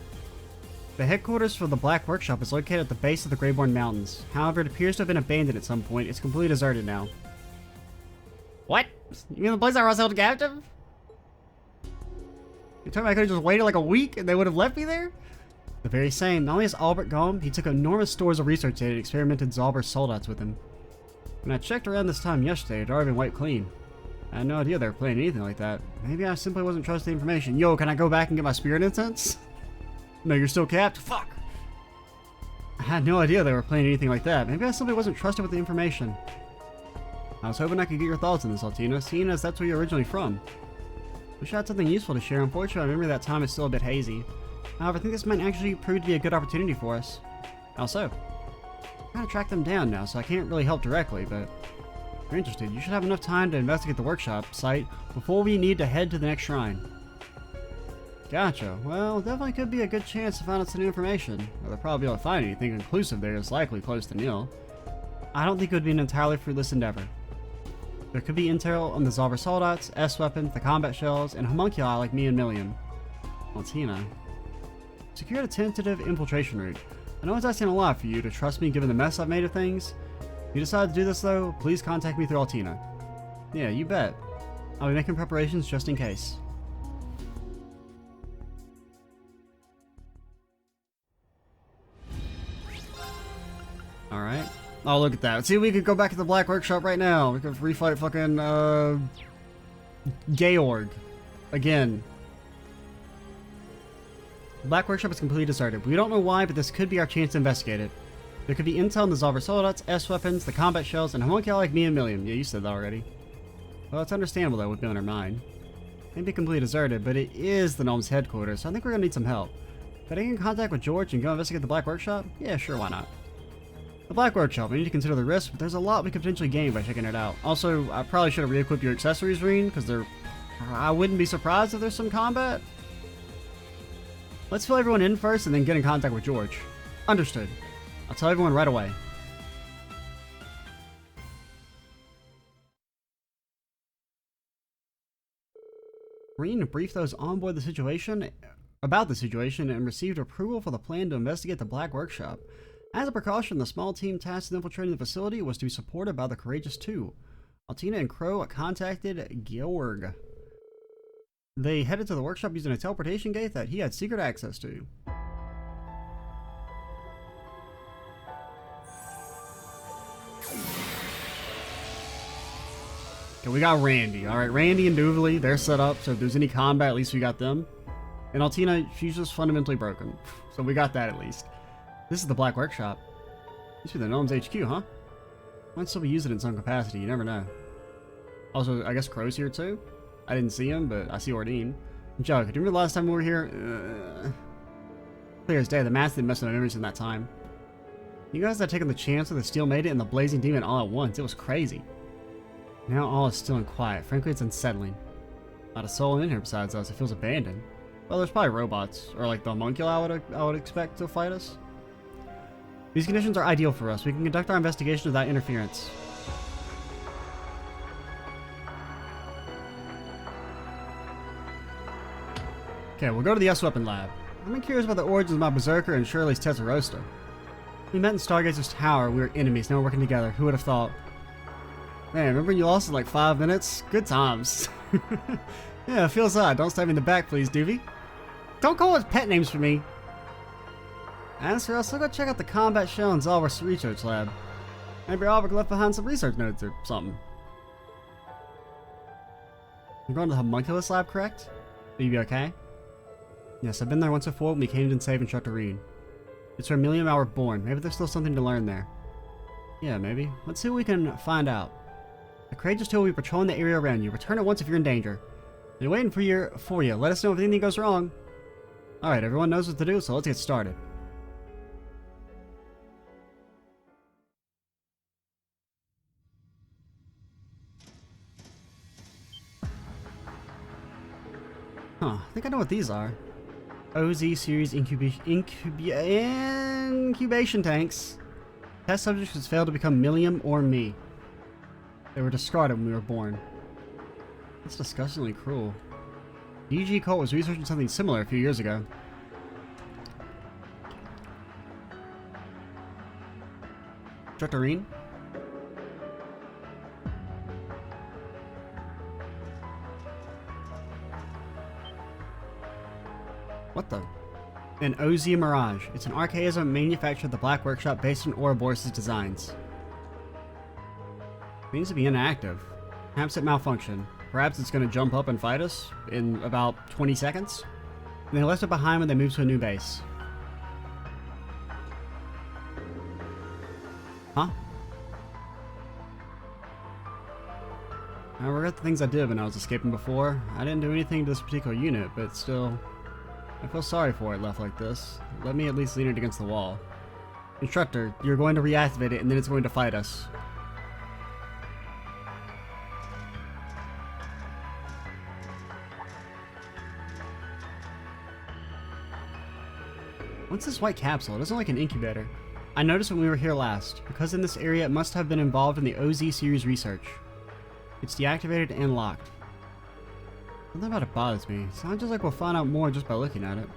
The headquarters for the Black Workshop is located at the base of the Greyborn Mountains. However, it appears to have been abandoned at some point. It's completely deserted now. What? You mean the place I was held captive? You told me I could have just waited like a week and they would have left me there? The very same. Not only is Albert gone, he took enormous stores of research data and experimented Zalber's soldats with him. When I checked around this time yesterday, it had already been wiped clean. I had no idea they were planning anything like that. Maybe I simply wasn't trusting the information. Yo, can I go back and get my spirit incense? No, you're still capped? Fuck! I had no idea they were planning anything like that. Maybe I simply wasn't trusted with the information. I was hoping I could get your thoughts on this, Altina, seeing as that's where you're originally from. Wish I had something useful to share. Unfortunately, my memory of that time is still a bit hazy. However, I think this might actually prove to be a good opportunity for us. How so? I'm trying to track them down now, so I can't really help directly, but if you're interested, you should have enough time to investigate the workshop site before we need to head to the next shrine. Gotcha. Well, definitely could be a good chance to find out some new information. Well, they'll probably be able to find anything conclusive there is likely close to nil. I don't think it would be an entirely fruitless endeavor. There could be intel on the Zalber soldats, S-weapons, the combat shells, and homunculi like me and Million. Altina. Secured a tentative infiltration route. I know it's asking a lot for you to trust me given the mess I've made of things. If you decide to do this though, please contact me through Altina. Yeah, you bet. I'll be making preparations just in case. Alright. Oh, look at that. See, we could go back to the Black Workshop right now. We could refight fucking, Georg. Again. The Black Workshop is completely deserted. We don't know why, but this could be our chance to investigate it. There could be intel on the Zalber soldats, S-weapons, the combat shells, and homunculi like me and Million. Yeah, you said that already. Well, it's understandable that would be on our mind. Maybe completely deserted, but it is the Gnome's headquarters, so I think we're gonna need some help. Could I get in contact with George and go investigate the Black Workshop? Yeah, sure, why not? The Black Workshop, we need to consider the risk, but there's a lot we could potentially gain by checking it out. Also, I probably should have re-equipped your accessories, Reen, because I wouldn't be surprised if there's some combat. Let's fill everyone in first and then get in contact with George. Understood. I'll tell everyone right away. Reen briefed those on board about the situation and received approval for the plan to investigate the Black Workshop. As a precaution, the small team tasked with infiltrating the facility was to be supported by the Courageous 2. Altina and Crow contacted Georg. They headed to the workshop using a teleportation gate that he had secret access to. Okay, we got Randy. Alright, Randy and Duvalie, they're set up, so if there's any combat, at least we got them. And Altina, she's just fundamentally broken. So we got that at least. This is the Black Workshop. Used to be the Gnome's HQ, huh? Might still be using it in some capacity, you never know. Also, I guess Crow's here too? I didn't see him, but I see Ordine. Joe, do you remember the last time we were here? Clear as day, the math didn't mess with my memories in that time. You guys had taken the chance with the Steel Maiden and the Blazing Demon all at once. It was crazy. Now all is still and quiet. Frankly, it's unsettling. Not a soul in here besides us. It feels abandoned. Well, there's probably robots, or like the homunculi I would expect to fight us. These conditions are ideal for us. We can conduct our investigation without interference. Okay, we'll go to the S-Weapon Lab. I'm curious about the origins of my Berserker and Shirley's Tessarosta. We met in Stargazer's Tower. We were enemies. Now we're working together. Who would have thought? Man, remember you lost in like 5 minutes? Good times. Yeah, it feels odd. Don't stab me in the back, please, Doovie. Don't call it pet names for me. As for us, I'll go check out the combat shell in Zalber's research lab. Maybe Albert left behind some research notes or something. You're going to the homunculus lab, correct? Will you be okay? Yes, I've been there once before when we came to save Instructor Reed. It's where Million were born. Maybe there's still something to learn there. Yeah, maybe. Let's see what we can find out. The Courageous 2 will be patrolling the area around you. Return at once if you're in danger. They're waiting for you. Let us know if anything goes wrong. Alright, everyone knows what to do, so let's get started. Huh, I think I know what these are. OZ series incubation tanks. Test subjects has failed to become Millium or me. They were discarded when we were born. That's disgustingly cruel. DG Cult was researching something similar a few years ago. Instructor. What the? An OZ Mirage. It's an archaism manufactured at the Black Workshop based on Ouroboros' designs. It needs to be inactive. Perhaps it malfunctioned. Perhaps it's going to jump up and fight us in about 20 seconds. And they left it behind when they moved to a new base. Huh? I regret the things I did when I was escaping before. I didn't do anything to this particular unit, but still, I feel sorry for it left like this. Let me at least lean it against the wall. Instructor, you're going to reactivate it and then it's going to fight us. What's this white capsule? It doesn't look like an incubator. I noticed when we were here last. Because in this area, it must have been involved in the OZ series research. It's deactivated and locked. Something about it bothers me. It sounds just like we'll find out more just by looking at it.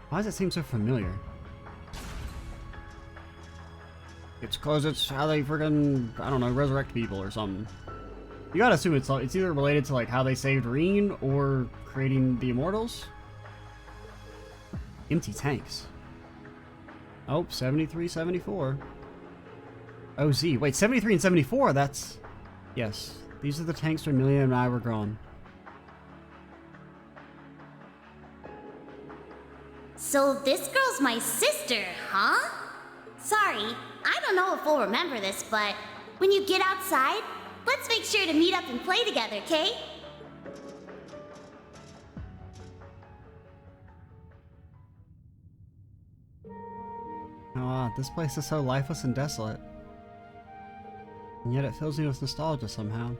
Why does it seem so familiar? It's cause it's how they friggin', I don't know, resurrect people or something. You gotta assume it's either related to like how they saved Reen or creating the Immortals. Empty tanks. Oh, 73, 74. OZ. Wait, 73 and 74, that's... Yes, these are the tanks where Amelia and I were gone. So this girl's my sister, huh? Sorry, I don't know if we'll remember this, but when you get outside, let's make sure to meet up and play together, okay? Oh, this place is so lifeless and desolate. And yet it fills me with nostalgia somehow.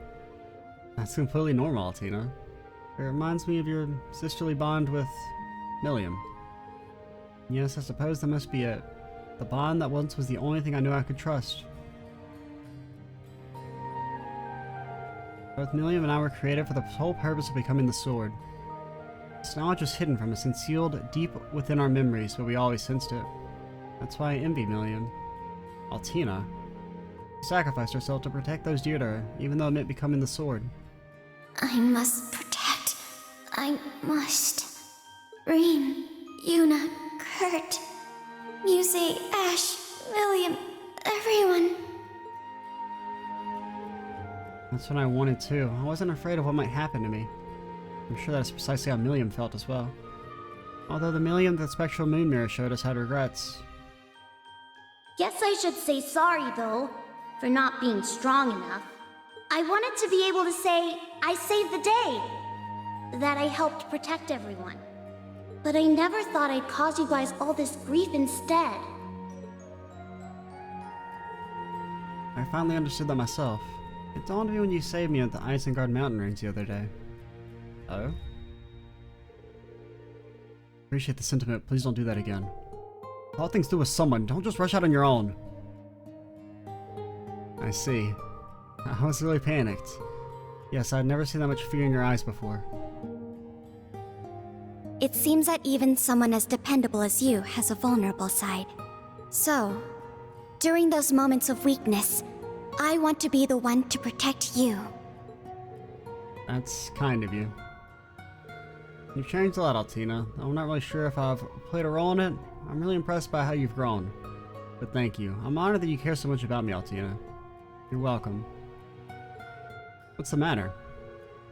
That's completely normal, Altina. It reminds me of your sisterly bond with Millium. Yes, I suppose that must be it. The bond that once was the only thing I knew I could trust. Both Millium and I were created for the sole purpose of becoming the sword. This knowledge was hidden from us and sealed deep within our memories, but we always sensed it. That's why I envy Millium. Altina. She sacrificed herself to protect those dear to her, even though it meant becoming the sword. I must protect. I must. Reen, Yuna, Kurt, Muse, Ash, William, everyone. That's what I wanted too. I wasn't afraid of what might happen to me. I'm sure that's precisely how Millium felt as well. Although the Millium that Spectral Moon Mirror showed us had regrets. Guess I should say sorry, though, for not being strong enough. I wanted to be able to say, I saved the day, that I helped protect everyone. But I never thought I'd cause you guys all this grief instead. I finally understood that myself. It dawned on me when you saved me at the Isengard mountain range the other day. Oh? Appreciate the sentiment, please don't do that again. All things do with someone, don't just rush out on your own. I see. I was really panicked. Yes, I'd never seen that much fear in your eyes before. It seems that even someone as dependable as you has a vulnerable side. So, during those moments of weakness, I want to be the one to protect you. That's kind of you. You've changed a lot, Altina. I'm not really sure if I've played a role in it. I'm really impressed by how you've grown. But thank you. I'm honored that you care so much about me, Altina. You're welcome. What's the matter?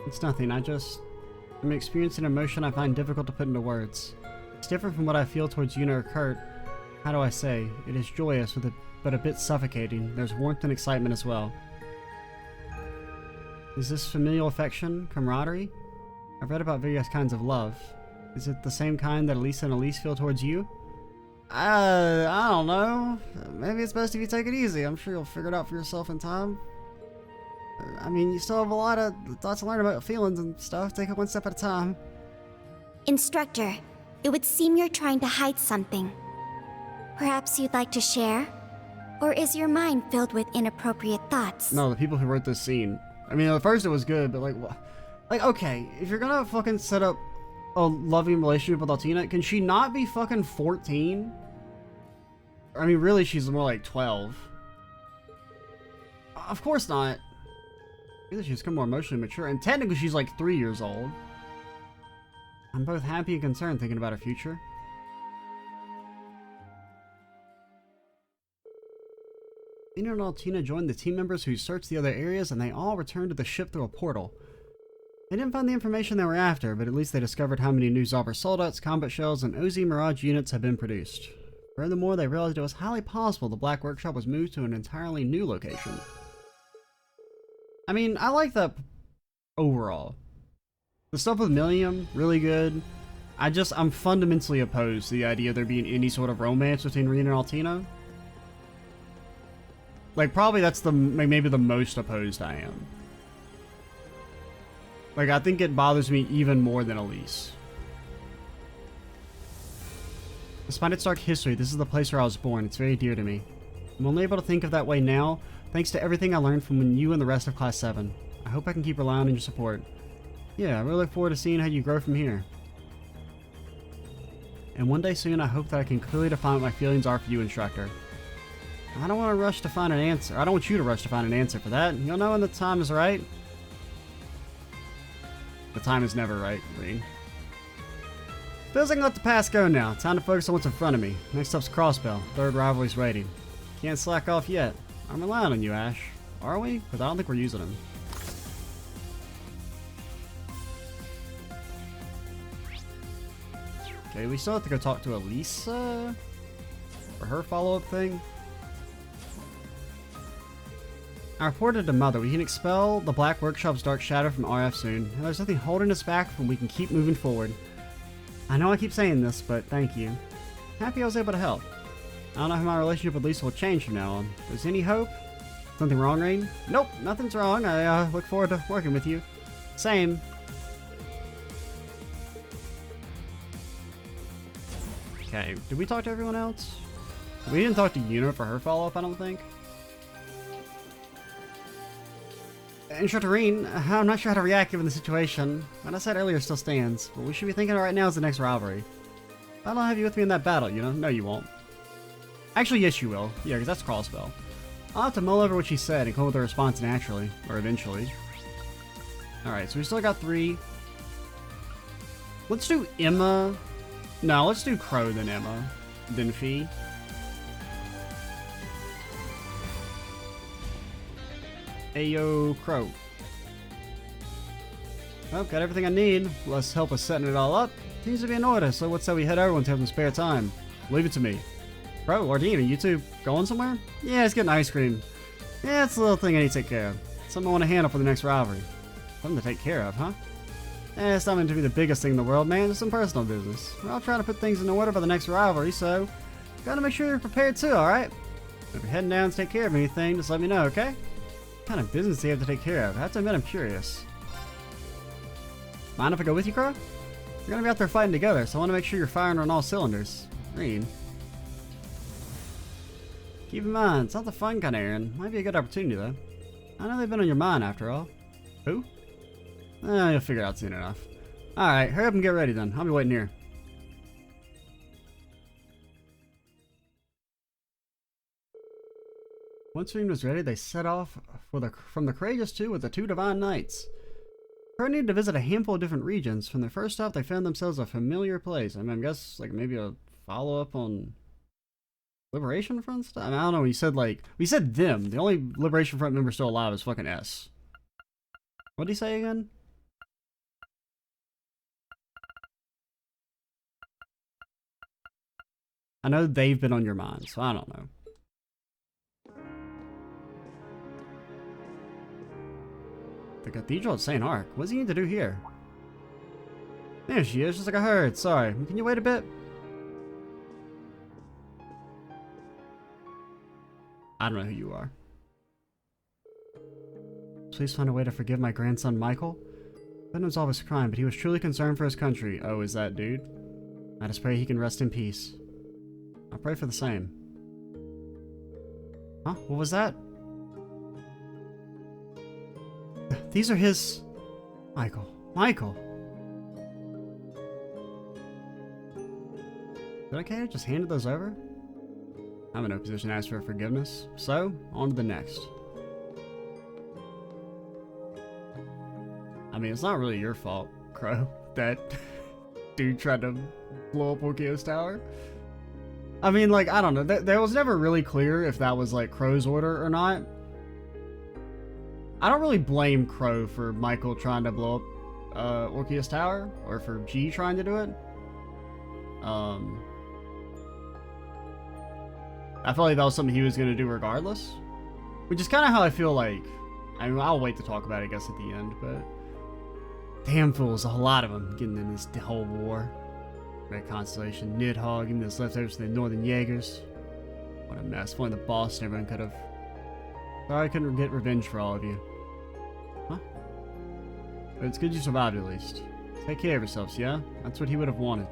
It's nothing, I'm experiencing an emotion I find difficult to put into words. It's different from what I feel towards Yuna or Kurt. How do I say? It is joyous, but a bit suffocating. There's warmth and excitement as well. Is this familial affection? Camaraderie? I've read about various kinds of love. Is it the same kind that Alisa and Elise feel towards you? I don't know. Maybe it's best if you take it easy. I'm sure you'll figure it out for yourself in time. I mean, you still have a lot of thoughts to learn about feelings and stuff. Take it one step at a time. Instructor, it would seem you're trying to hide something. Perhaps you'd like to share? Or is your mind filled with inappropriate thoughts? No, the people who wrote this scene. I mean, at first it was good, but like, what? Like, okay, if you're gonna fucking set up a loving relationship with Altina, can she not be fucking 14? I mean, really, she's more like 12. Of course not. Either she's become more emotionally mature, and technically she's like 3 years old. I'm both happy and concerned thinking about her future. Yuna and Altina joined the team members who searched the other areas, and they all returned to the ship through a portal. They didn't find the information they were after, but at least they discovered how many new Zobber soldats, combat shells, and OZ Mirage units had been produced. Furthermore, they realized it was highly possible the Black Workshop was moved to an entirely new location. I mean, I like that overall. The stuff with Millium, really good. I'm fundamentally opposed to the idea of there being any sort of romance between Rena and Altina. Like, probably that's maybe the most opposed I am. Like, I think it bothers me even more than Elise. Despite its dark history, this is the place where I was born. It's very dear to me. I'm only able to think of that way now, thanks to everything I learned from you and the rest of Class 7. I hope I can keep relying on your support. Yeah, I really look forward to seeing how you grow from here. And one day soon, I hope that I can clearly define what my feelings are for you, Instructor. I don't want to rush to find an answer. I don't want you to rush to find an answer for that. You'll know when the time is right. The time is never right, Reen. Feels like I can let the past go now. Time to focus on what's in front of me. Next up's Crossbell, third rivalry's waiting. Can't slack off yet. I'm relying on you, Ash. Are we? Because I don't think we're using him. Okay, we still have to go talk to Alisa for her follow-up thing. I reported to Mother. We can expel the Black Workshop's Dark Shadow from RF soon, and there's nothing holding us back from we can keep moving forward. I know I keep saying this, but thank you. Happy I was able to help. I don't know how my relationship with Lisa will change from now on. Is any hope? Something wrong, Rain? Nope, nothing's wrong. I look forward to working with you. Same. Okay, did we talk to everyone else? We didn't talk to Yuna for her follow-up, I don't think. Instructor Reen, I'm not sure how to react given the situation. What I said earlier still stands. What we should be thinking right now is the next rivalry. I don't have you with me in that battle, Yuna. No, you won't. Actually, yes, you will. Yeah, because that's Crossbell. I'll have to mull over what she said and come up with a response naturally. Or eventually. Alright, so we still got 3. Let's do Emma. No, let's do Crow, then Emma. Then Fee. Ayo, Crow. Well, got everything I need. Let's help us setting it all up. Seems to be in order, so let's say we head over and have some spare time. Leave it to me. Crow, Ardina, you two going somewhere? Yeah, it's getting ice cream. Yeah, it's a little thing I need to take care of. Something I want to handle for the next rivalry. Something to take care of, huh? Eh, it's not meant to be the biggest thing in the world, man. It's some personal business. We're all trying to put things in order for the next rivalry, so gotta make sure you're prepared too, alright? If you're heading down to take care of anything, just let me know, okay? What kind of business do you have to take care of? I have to admit, I'm curious. Mind if I go with you, Crow? We're gonna be out there fighting together, so I want to make sure you're firing on all cylinders. Green. Keep in mind, it's not the fun kind of errand. Might be a good opportunity, though. I know they've been on your mind, after all. Who? You'll figure it out soon enough. Alright, hurry up and get ready then. I'll be waiting here. Once Reen was ready, they set off from the Courageous 2 with the 2 Divine Knights. They needed to visit a handful of different regions. From their first stop, they found themselves a familiar place. I mean, I guess, like, maybe a follow-up on Liberation Front stuff? I mean, I don't know, we said them. The only Liberation Front member still alive is fucking S. What'd he say again? I know they've been on your mind, so I don't know. The Cathedral at St. Ark. What does he need to do here? There she is, just like I heard. Sorry. Can you wait a bit? I don't know who you are. Please find a way to forgive my grandson, Michael. Couldn't absolve his crime, but he was truly concerned for his country. Oh, is that dude? I just pray he can rest in peace. I pray for the same. Huh? What was that? These are his... Michael. Michael! Did I care? Just handed those over? I'm in no position to ask for forgiveness. So, on to the next. I mean, it's not really your fault, Crow, that dude tried to blow up Orkio's tower. I mean, like, I don't know. There was never really clear if that was, like, Crow's order or not. I don't really blame Crow for Michael trying to blow up Orkio's tower, or for G trying to do it. I felt like that was something he was going to do regardless. Which is kind of how I feel like... I mean, I'll wait to talk about it, I guess, at the end, but... Damn fools, a lot of them getting in this whole war. Red Constellation, Nidhogg, even this leftovers to the Northern Jaegers. What a mess. If only the boss and everyone could have... Sorry I couldn't get revenge for all of you. Huh? But it's good you survived at least. Take care of yourselves, yeah? That's what he would have wanted.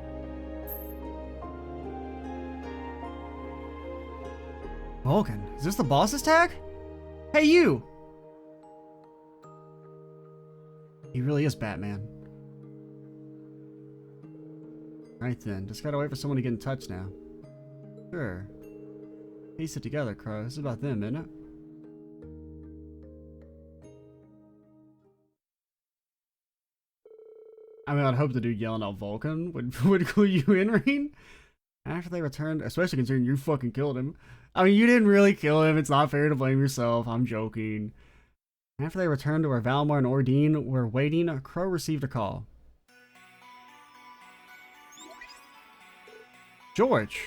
Vulcan, is this the boss's tag? Hey, you! He really is Batman. Right then, just gotta wait for someone to get in touch now. Sure. Piece it together, Crow. This is about them, isn't it? I mean, I'd hope the dude yelling out Vulcan would clue you in, Reen. After they returned, especially considering you fucking killed him. I mean, you didn't really kill him. It's not fair to blame yourself. I'm joking. After they returned to where Valmar and Ordine were waiting, Crow received a call. George!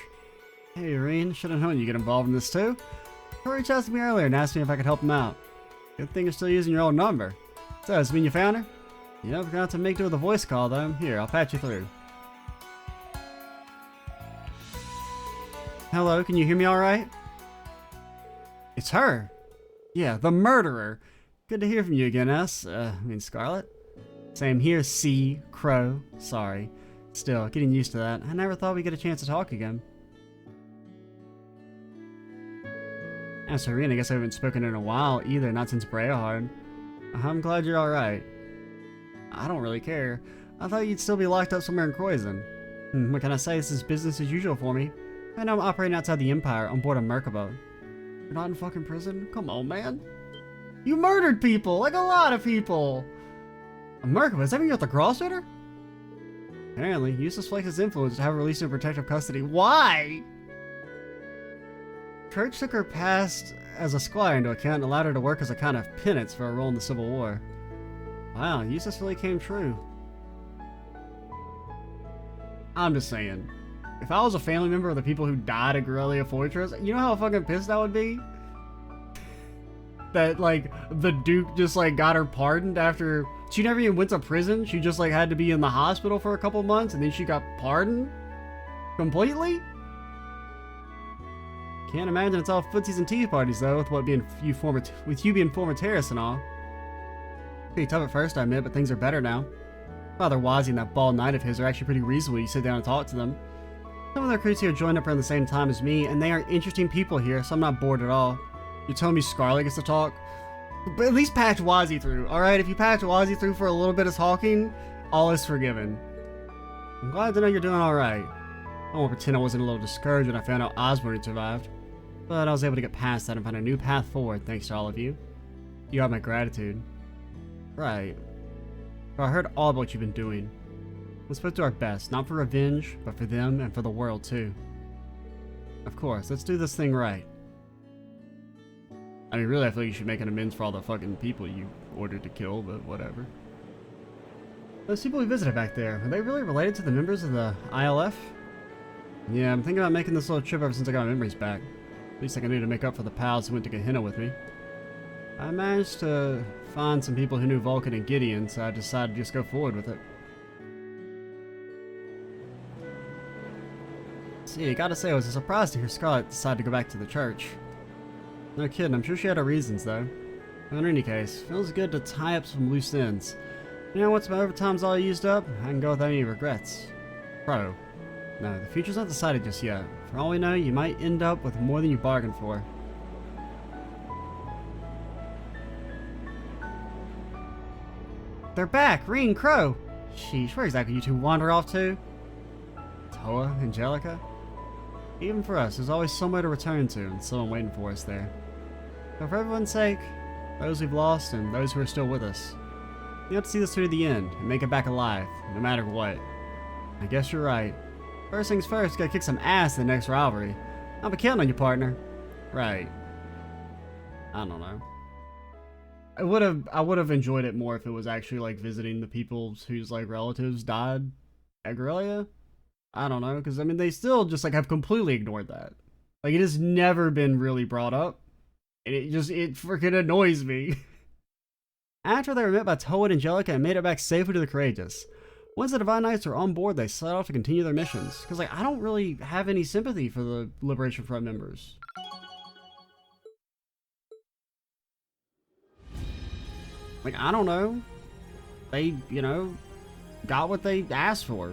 Hey, Reen. Should have known you'd get involved in this too. Crow reached out to me earlier and asked me if I could help him out. Good thing you're still using your old number. So, does this mean you found her? Yep, we're gonna have to make do with a voice call though. Here, I'll patch you through. Hello, can you hear me alright? It's her! Yeah, the murderer! Good to hear from you again, Scarlet. Same here, C. Crow. Sorry. Still, getting used to that. I never thought we'd get a chance to talk again. As for Reen, I guess I haven't spoken in a while either, not since Brayhard. I'm glad you're alright. I don't really care. I thought you'd still be locked up somewhere in Croydon. What can I say? This is business as usual for me. I know I'm operating outside the Empire on board a Merkaba. You're not in fucking prison? Come on, man. You murdered people! Like a lot of people! A Merkaba? Does that mean you're at the Grossuiter? Apparently, Eustace Flake's influence to have her released in protective custody. Why? Church took her past as a squire into account and allowed her to work as a kind of penance for her role in the Civil War. Wow, Eustace really came true. I'm just saying. If I was a family member of the people who died at Corellia Fortress, you know how fucking pissed I would be? That, like, the Duke just, like, got her pardoned after... She never even went to prison. She just, like, had to be in the hospital for a couple months, and then she got pardoned? Completely? Can't imagine it's all footsies and tea parties, though, with you being former terrorists and all. Pretty tough at first, I admit, but things are better now. Father Wazzy and that bald knight of his are actually pretty reasonable. You sit down and talk to them. Some of the recruits here joined up around the same time as me, and they are interesting people here, so I'm not bored at all. You're telling me Scarlet gets to talk? But at least patch Wazzy through, alright? If you patch Wazzy through for a little bit of talking, all is forgiven. I'm glad to know you're doing alright. I won't pretend I wasn't a little discouraged when I found out Osborne had survived. But I was able to get past that and find a new path forward thanks to all of you. You have my gratitude. Right. I heard all about what you've been doing. Let's both do our best, not for revenge, but for them and for the world too. Of course, let's do this thing right. I mean, really, I feel like you should make an amends for all the fucking people you ordered to kill, but whatever. Those people we visited back there, are they really related to the members of the ILF? Yeah, I'm thinking about making this little trip ever since I got my memories back. At least I can do to make up for the pals who went to Gehenna with me. I managed to find some people who knew Vulcan and Gideon, so I decided to just go forward with it. See, I gotta say, I was surprised to hear Scarlet decide to go back to the church. No kidding, I'm sure she had her reasons, though. But in any case, feels good to tie up some loose ends. You know, once my overtime's all used up, I can go without any regrets. Pro. No, the future's not decided just yet. For all we know, you might end up with more than you bargained for. They're back! Reen, Crow! Sheesh, where exactly you two wander off to? Toa, Angelica? Even for us, there's always somewhere to return to and someone waiting for us there. But for everyone's sake, those we've lost and those who are still with us, you have to see this through to the end and make it back alive, no matter what. I guess you're right. First things first, gotta kick some ass in the next rivalry. I'll be counting on you, partner. Right. I don't know. I would have enjoyed it more if it was actually like visiting the people whose like relatives died at Guerrilla. I don't know, because I mean they still just like have completely ignored that. Like it has never been really brought up, and it freaking annoys me. After they were met by Toa and Angelica and made it back safely to the Courageous, once the Divine Knights were on board, they set off to continue their missions. Because like I don't really have any sympathy for the Liberation Front members. Like, I don't know. They, you know, got what they asked for.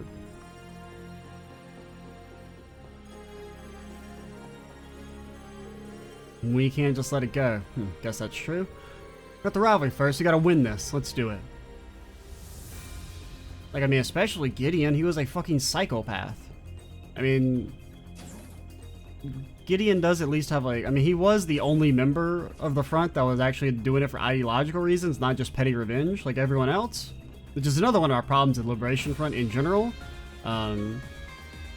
We can't just let it go. Guess that's true. Got the rivalry first, you gotta win this. Let's do it. Like, I mean, especially Gideon, he was a fucking psychopath. I mean, Gideon does at least have like, I mean, he was the only member of the front that was actually doing it for ideological reasons, not just petty revenge like everyone else. Which is another one of our problems in Liberation Front in general,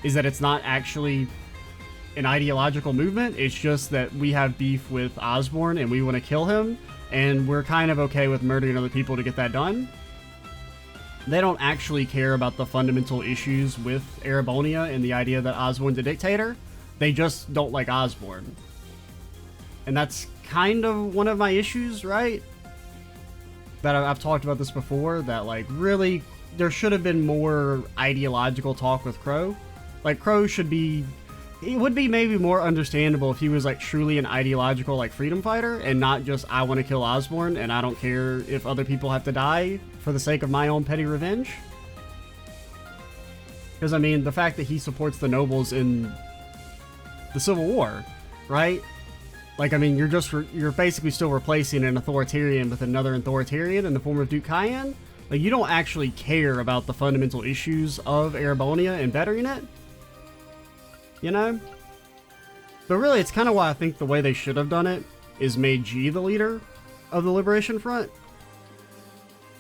is that it's not actually an ideological movement. It's just that we have beef with Osborn and we want to kill him, and we're kind of okay with murdering other people to get that done. They don't actually care about the fundamental issues with Erebonia and the idea that Osborn's a dictator. They just don't like Osborn. And that's kind of one of my issues, right? That I've talked about this before, that like really there should have been more ideological talk with Crow. Like Crow should be, it would be maybe more understandable if he was like truly an ideological like freedom fighter and not just I want to kill Osborn and I don't care if other people have to die for the sake of my own petty revenge. Because I mean, the fact that he supports the nobles in the Civil War, right? Like, I mean, you're basically still replacing an authoritarian with another authoritarian in the form of Duke Cayenne. Like, you don't actually care about the fundamental issues of Erebonia and bettering it, you know? But really, it's kind of why I think the way they should have done it is made G the leader of the Liberation Front.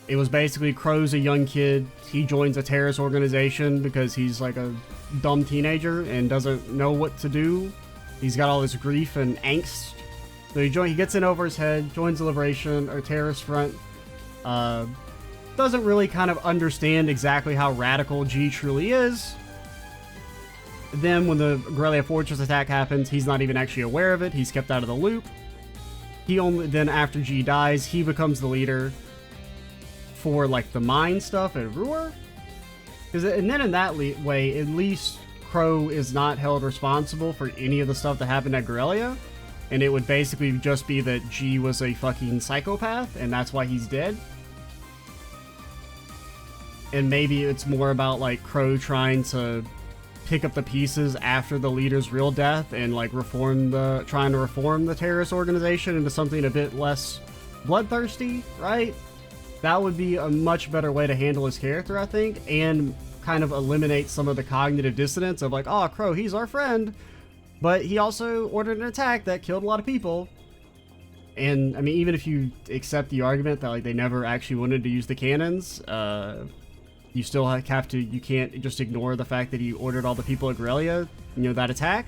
It was basically Crow's a young kid. He joins a terrorist organization because he's like a dumb teenager and doesn't know what to do. He's got all this grief and angst. So he gets in over his head, joins the Liberation or Terrorist Front. Doesn't really kind of understand exactly how radical G truly is. Then when the Guerrilla Fortress attack happens, he's not even actually aware of it. He's kept out of the loop. Then after G dies, he becomes the leader for like the mine stuff at Ruhr. And then in that way, at least Crow is not held responsible for any of the stuff that happened at Guerrilla. And it would basically just be that G was a fucking psychopath and that's why he's dead. And maybe it's more about like Crow trying to pick up the pieces after the leader's real death and like trying to reform the terrorist organization into something a bit less bloodthirsty, right? That would be a much better way to handle his character, I think, and kind of eliminate some of the cognitive dissonance of like, oh, Crow, he's our friend, but he also ordered an attack that killed a lot of people. And I mean, even if you accept the argument that like they never actually wanted to use the cannons, you still have to, you can't just ignore the fact that he ordered all the people at Guerrilla, you know, that attack.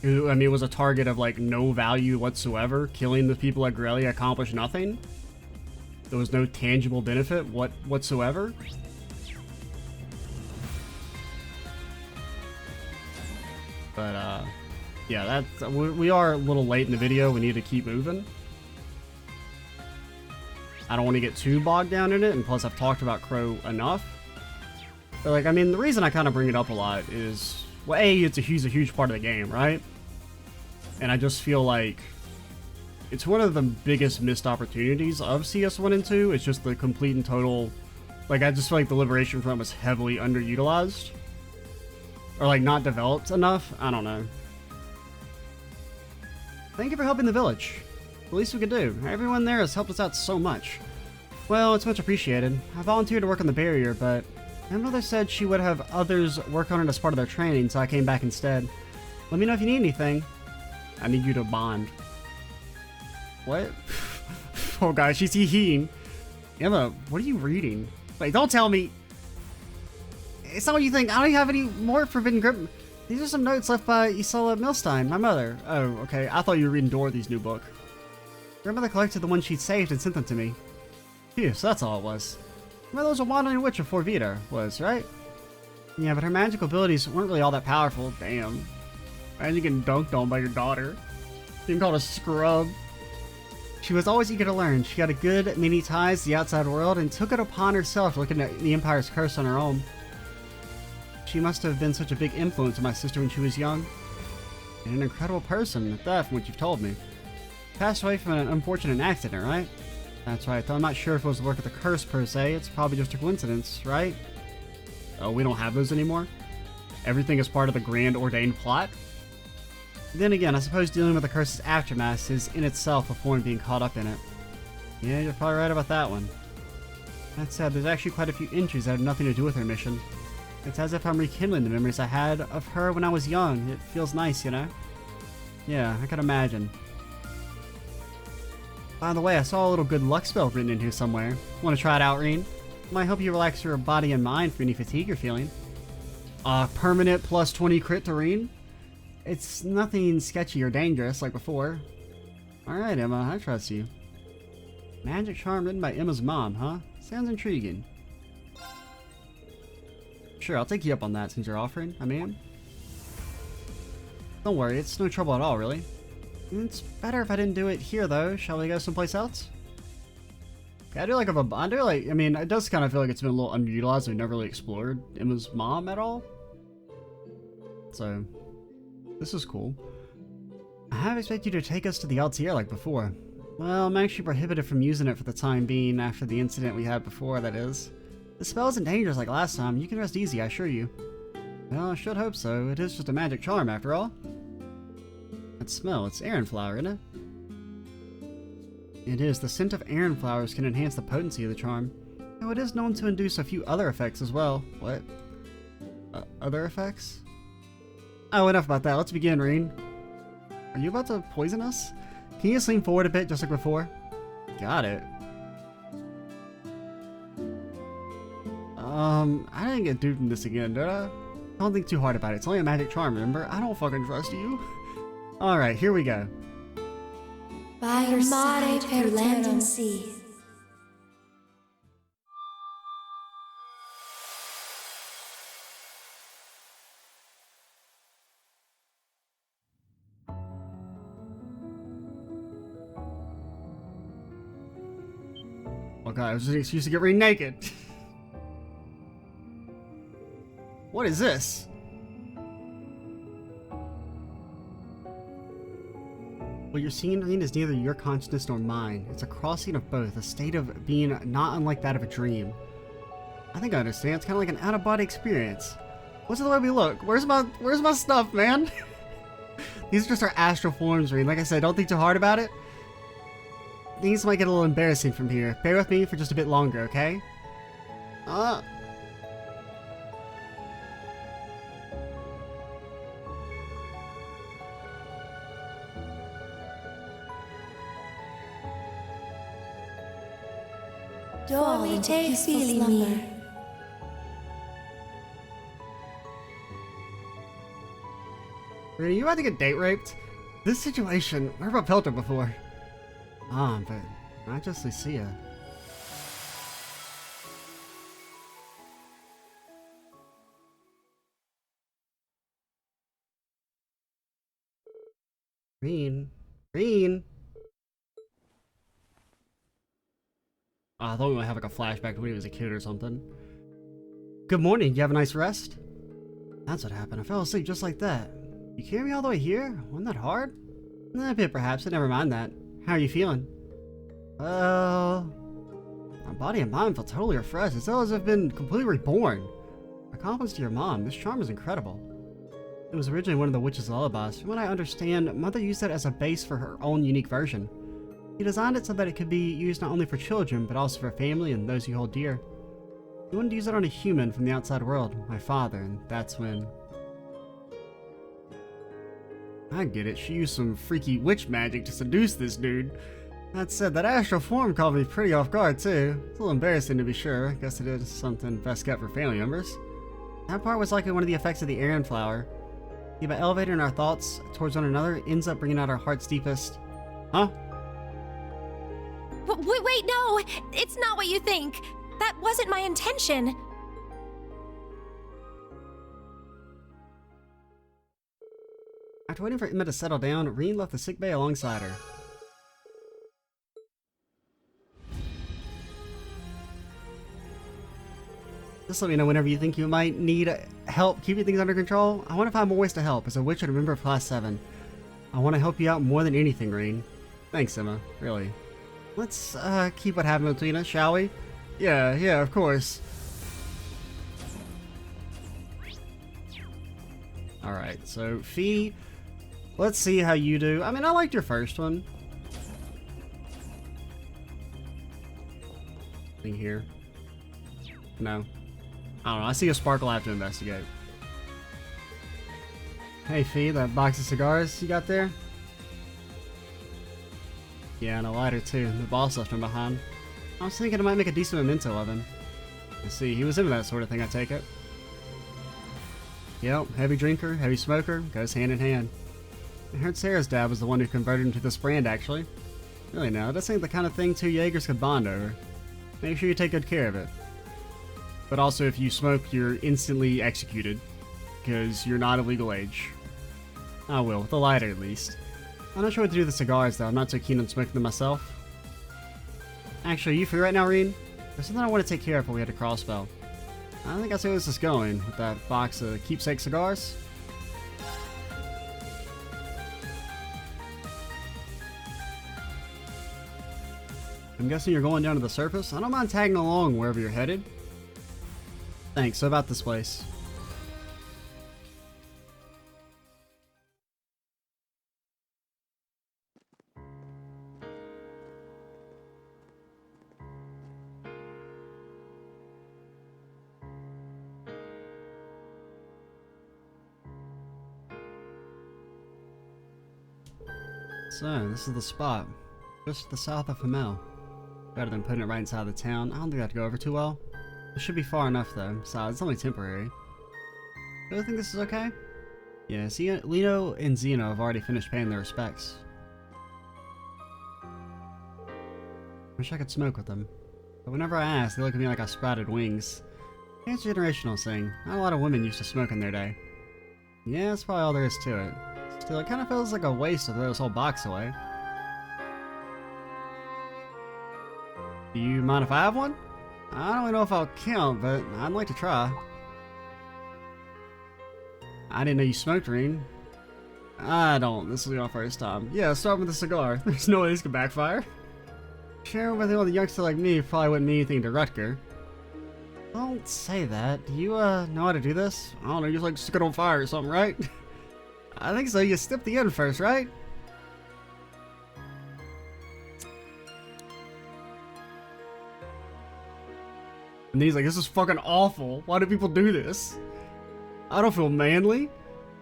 Who, I mean, was a target of like no value whatsoever. Killing the people at Guerrilla accomplished nothing. There was no tangible benefit whatsoever. But yeah, we are a little late in the video. We need to keep moving. I don't want to get too bogged down in it, and plus I've talked about Crow enough. But like, I mean, the reason I kind of bring it up a lot is, well, A, it's a huge part of the game, right? And I just feel like It's one of the biggest missed opportunities of CS 1 and 2. It's just the complete and total, like, I just feel like the Liberation Front was heavily underutilized. Or, like, not developed enough. I don't know. Thank you for helping the village. The least we could do. Everyone there has helped us out so much. Well, it's much appreciated. I volunteered to work on the barrier, but my mother said she would have others work on it as part of their training, so I came back instead. Let me know if you need anything. I need you to bond. What? Oh gosh, she's hee-heeing. Emma, what are you reading? Wait, don't tell me. It's not what you think. I don't have any more Forbidden Grip. These are some notes left by Isola Milstein, my mother. Oh, okay. I thought you were reading Dorothy's new book. Grandmother collected the ones she'd saved and sent them to me. Phew, so that's all it was. Grandmother was a wandering witch before Vita was, right? Yeah, but her magical abilities weren't really all that powerful. Damn. Imagine getting dunked on by your daughter. Being called a scrub. She was always eager to learn. She got a good many ties to the outside world and took it upon herself looking at the Empire's curse on her own. She must have been such a big influence on my sister when she was young. And an incredible person at that, from what you've told me. Passed away from an unfortunate accident, right? That's right, though I'm not sure if it was the work of the curse per se. It's probably just a coincidence, right? Oh, we don't have those anymore? Everything is part of the grand ordained plot? Then again, I suppose dealing with the curse's aftermath is in itself a form of being caught up in it. Yeah, you're probably right about that one. That said, there's actually quite a few entries that have nothing to do with her mission. It's as if I'm rekindling the memories I had of her when I was young. It feels nice, you know? Yeah, I can imagine. By the way, I saw a little good luck spell written in here somewhere. Want to try it out, Reen? It might help you relax your body and mind for any fatigue you're feeling. Permanent plus 20 crit to Reen? It's nothing sketchy or dangerous like before. Alright, Emma, I trust you. Magic charm written by Emma's mom, huh? Sounds intriguing. Sure, I'll take you up on that since you're offering, I mean. Don't worry, it's no trouble at all, really. It's better if I didn't do it here, though. Shall we go someplace else? Okay, I do like I mean, it does kind of feel like it's been a little underutilized. We've never really explored Emma's mom at all. So, this is cool. I have expected you to take us to the Altia like before. Well, I'm actually prohibited from using it for the time being after the incident we had before, that is. The spell isn't dangerous like last time. You can rest easy, I assure you. Well, I should hope so. It is just a magic charm after all. That smell, it's Aran flower, isn't it? It is. The scent of Aran flowers can enhance the potency of the charm. Though it is known to induce a few other effects as well. What? Other effects? Oh, enough about that. Let's begin, Reen. Are you about to poison us? Can you just lean forward a bit, just like before? Got it. I didn't get duped in this again, did I? Don't think too hard about it. It's only a magic charm, remember? I don't fucking trust you. Alright, here we go. By your side through land and sea. Okay, it was just an excuse to get really naked. What is this? What you're seeing, Reen, is neither your consciousness nor mine. It's a crossing of both, a state of being not unlike that of a dream. I think I understand. It's kind of like an out-of-body experience. What's the way we look? Where's my stuff, man? These are just our astral forms, Reen. Like I said, don't think too hard about it. Things might get a little embarrassing from here. Bear with me for just a bit longer, okay? Dorothy takes slumber. Are you about to get date raped? This situation, where have I felt it before? But not just Lucia. Reen. Oh, I thought we might have like a flashback to when he was a kid or something. Good morning, you have a nice rest? That's what happened, I fell asleep just like that. You carried me all the way here? Wasn't that hard? A bit perhaps, but never mind that. How are you feeling? Well, my body and mind feel totally refreshed. It's as if I've been completely reborn. My compliments to your mom. This charm is incredible. It was originally one of the witch's lullabies. From what I understand, Mother used it as a base for her own unique version. She designed it so that it could be used not only for children, but also for family and those you hold dear. She wanted to use it on a human from the outside world, my father, and that's when... I get it, she used some freaky witch magic to seduce this dude. That said, that astral form caught me pretty off guard too. It's a little embarrassing to be sure. I guess it is something best kept for family members. That part was likely one of the effects of the Aaron flower. By elevating our thoughts towards one another, ends up bringing out our heart's deepest... Huh? Wait, no! It's not what you think! That wasn't my intention! After waiting for Emma to settle down, Reen left the sickbay alongside her. Just let me know whenever you think you might need help keeping things under control. I want to find more ways to help. As a witch and a member of Class 7, I want to help you out more than anything, Reen. Thanks, Emma. Really. Let's keep what happened between us, shall we? Yeah, of course. Alright, so Fee, let's see how you do. I mean, I liked your first one. Thing here. No. I don't know, I see a sparkle I have to investigate. Hey Fee, that box of cigars you got there? Yeah, and a lighter too. The boss left him behind. I was thinking I might make a decent memento of him. I see, he was into that sort of thing, I take it. Yep, heavy drinker, heavy smoker, goes hand in hand. I heard Sarah's dad was the one who converted him to this brand, actually. Really now, this ain't the kind of thing two Jaegers could bond over. Make sure you take good care of it. But also, if you smoke, you're instantly executed, because you're not of legal age. I will, with a lighter at least. I'm not sure what to do with the cigars, though. I'm not so keen on smoking them myself. Actually, are you free right now, Reen? There's something I want to take care of before we head to Crossbell. I think I see where this is going, with that box of keepsake cigars. I'm guessing you're going down to the surface? I don't mind tagging along wherever you're headed. Thanks, so about this place. So, this is the spot. Just to the south of Hamel. Better than putting it right inside the town. I don't think that'd go over too well. It should be far enough though, besides it's only temporary. Really think this is okay? Yeah, see, Lino and Zeno have already finished paying their respects. Wish I could smoke with them. But whenever I ask, they look at me like I sprouted wings. It's a generational thing. Not a lot of women used to smoke in their day. Yeah, that's probably all there is to it. Still, it kind of feels like a waste to throw this whole box away. Do you mind if I have one? I don't really know if I'll count, but I'd like to try. I didn't know you smoked, Reen. I don't. This will be our first time. Yeah, start with a cigar. There's no way this could backfire. Sharing with a youngster like me probably wouldn't mean anything to Rutger. Don't say that. Do you, know how to do this? I don't know, you just like stick it on fire or something, right? I think so. You snip the end first, right? And he's like, this is fucking awful. Why do people do this? I don't feel manly.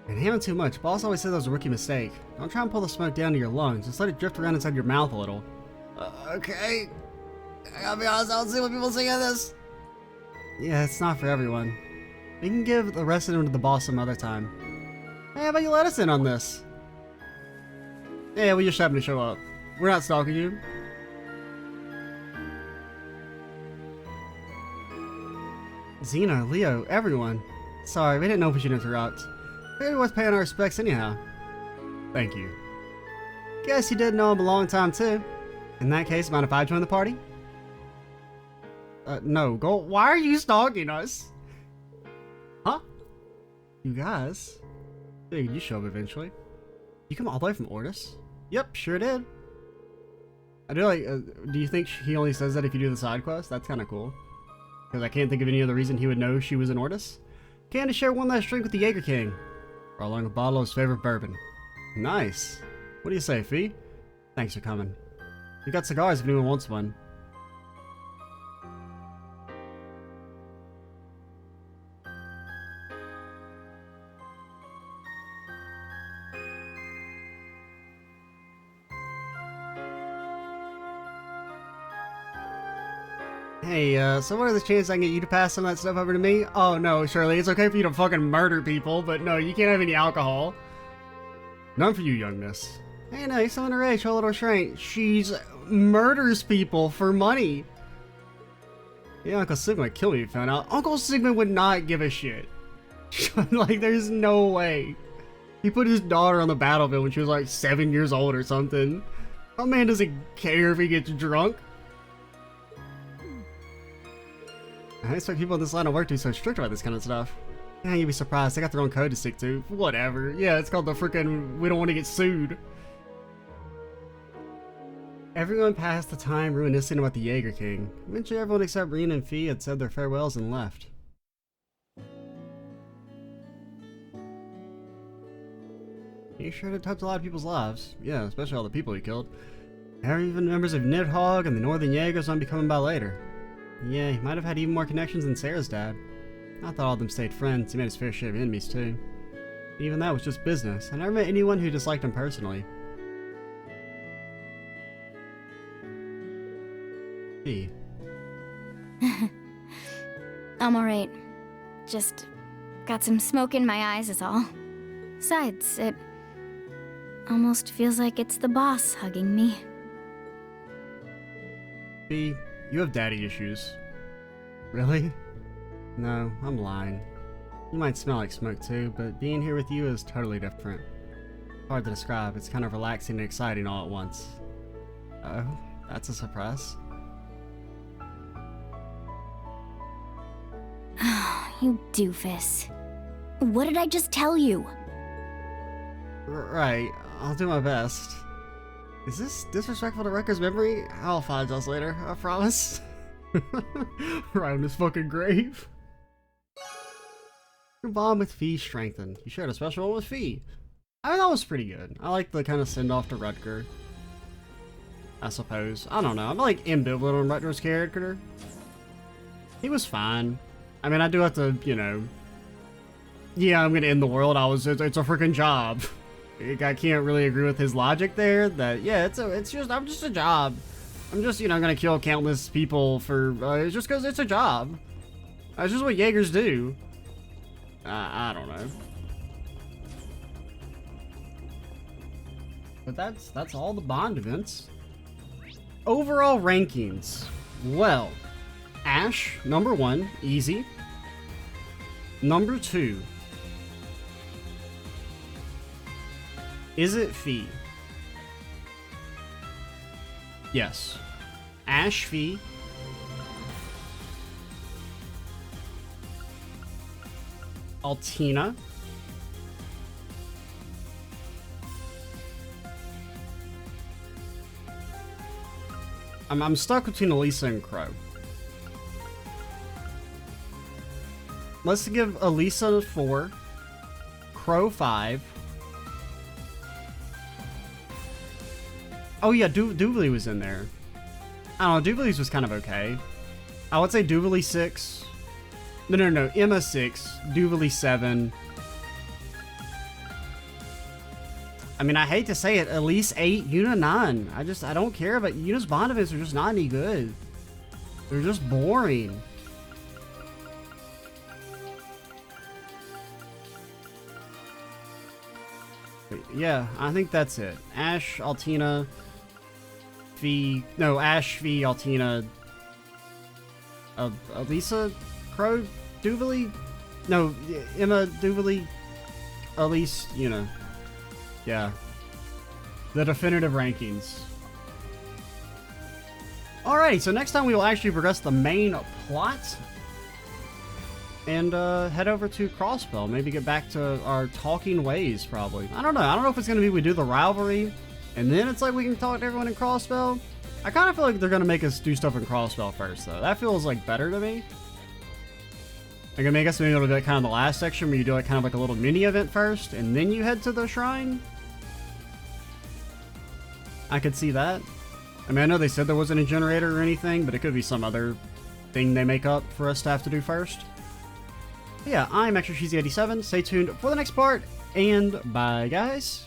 And having too much. Boss always said that was a rookie mistake. Don't try and pull the smoke down to your lungs. Just let it drift around inside your mouth a little. Okay. I gotta be honest, I don't see what people say of this. Yeah, it's not for everyone. We can give the rest of them to the boss some other time. Hey, how about you let us in on this? Yeah, we just happened to show up. We're not stalking you. Xena, Leo, everyone. Sorry, we didn't know we should interrupt. Maybe worth paying our respects anyhow. Thank you. Guess you did know him a long time too. In that case, mind if I join the party? No, go. Why are you stalking us? Huh? You guys? Figured you show up eventually. You come all the way from Ortis? Yep, sure did. I do like, do you think he only says that if you do the side quest? That's kind of cool. Because I can't think of any other reason he would know she was an Ortis. Can to share one last drink with the Jaeger King. Or along a bottle of his favorite bourbon. Nice. What do you say, Fee? Thanks for coming. We got cigars if anyone wants one. Hey, so what are the chances I can get you to pass some of that stuff over to me? Oh no, Shirley, it's okay for you to fucking murder people, but no, you can't have any alcohol. None for you, young miss. Hey, no, you're underage, her little shrink. She's murders people for money. Yeah, Uncle Sigmund would kill me if he found out. Uncle Sigmund would not give a shit. Like, there's no way. He put his daughter on the battlefield when she was like 7 years old or something. That man doesn't care if he gets drunk. I expect people in this line of work to be so strict about this kind of stuff. Yeah, you'd be surprised. They got their own code to stick to. Whatever. Yeah, it's called the frickin' we don't want to get sued. Everyone passed the time reminiscing about the Jaeger King. Eventually everyone except Reen and Fee had said their farewells and left. He sure did touch a lot of people's lives. Yeah, especially all the people he killed. There are even members of Nidhogg and the Northern Jaegers might be coming by later. Yeah, he might have had even more connections than Sarah's dad. I thought all of them stayed friends. He made his fair share of enemies too. Even that was just business. I never met anyone who disliked him personally. Fee. I'm alright. Just got some smoke in my eyes is all. Besides, it almost feels like it's the boss hugging me. Fee, you have daddy issues. Really? No, I'm lying. You might smell like smoke too, but being here with you is totally different. Hard to describe. It's kind of relaxing and exciting all at once. Oh, that's a surprise. You doofus. What did I just tell you? Right, I'll do my best. Is this disrespectful to Wrecker's memory? I'll apologize later, I promise. Right on his fucking grave. Your bond with Fee strengthened. You shared a special one with Fee. I mean, that was pretty good. I like the kind of send-off to Rutger. I suppose. I don't know. I'm like ambivalent on Rutger's character. He was fine. I mean, I do have to, you know... Yeah, I'm gonna end the world. It's a freaking job. I can't really agree with his logic there. That, yeah, I'm just a job. I'm just, you know, gonna kill countless people for, it's just because it's a job. That's just what Jaegers do. I don't know. But that's all the Bond events. Overall rankings. Well, Ash, number 1, easy. Number 2. Is it Fee? Yes. Ash, Fee. Altina. I'm stuck between Alisa and Crow. Let's give Alisa 4, Crow 5. Oh yeah, Duvalie was in there. I don't know, Duvalie's was kind of okay. I would say Duvalie 6. No, Emma 6, Duvalie 7. I mean, I hate to say it, Elise 8, Yuna 9. I don't care, but Yuna's Bond events are just not any good. They're just boring. But yeah, I think that's it. Ash, Altina, Fee, no, Ash, Fee, Altina, Alisa, Crow, Duvalie? No, Emma, Duvalie, Elise, Yuna. Yeah. The definitive rankings. Alrighty, so next time we will actually progress the main plot. And head over to Crossbell. Maybe get back to our talking ways, probably. I don't know. I don't know if it's going to be we do the rivalry, and then it's like we can talk to everyone in Crossbell. I kind of feel like they're going to make us do stuff in Crossbell first, though. That feels like better to me. Like, I mean, I guess maybe it'll be like kind of the last section where you do like kind of like a little mini event first, and then you head to the shrine. I could see that. I mean, I know they said there wasn't a generator or anything, but it could be some other thing they make up for us to have to do first. But yeah, I'm Extra Cheesy 87. Stay tuned for the next part, and bye, guys.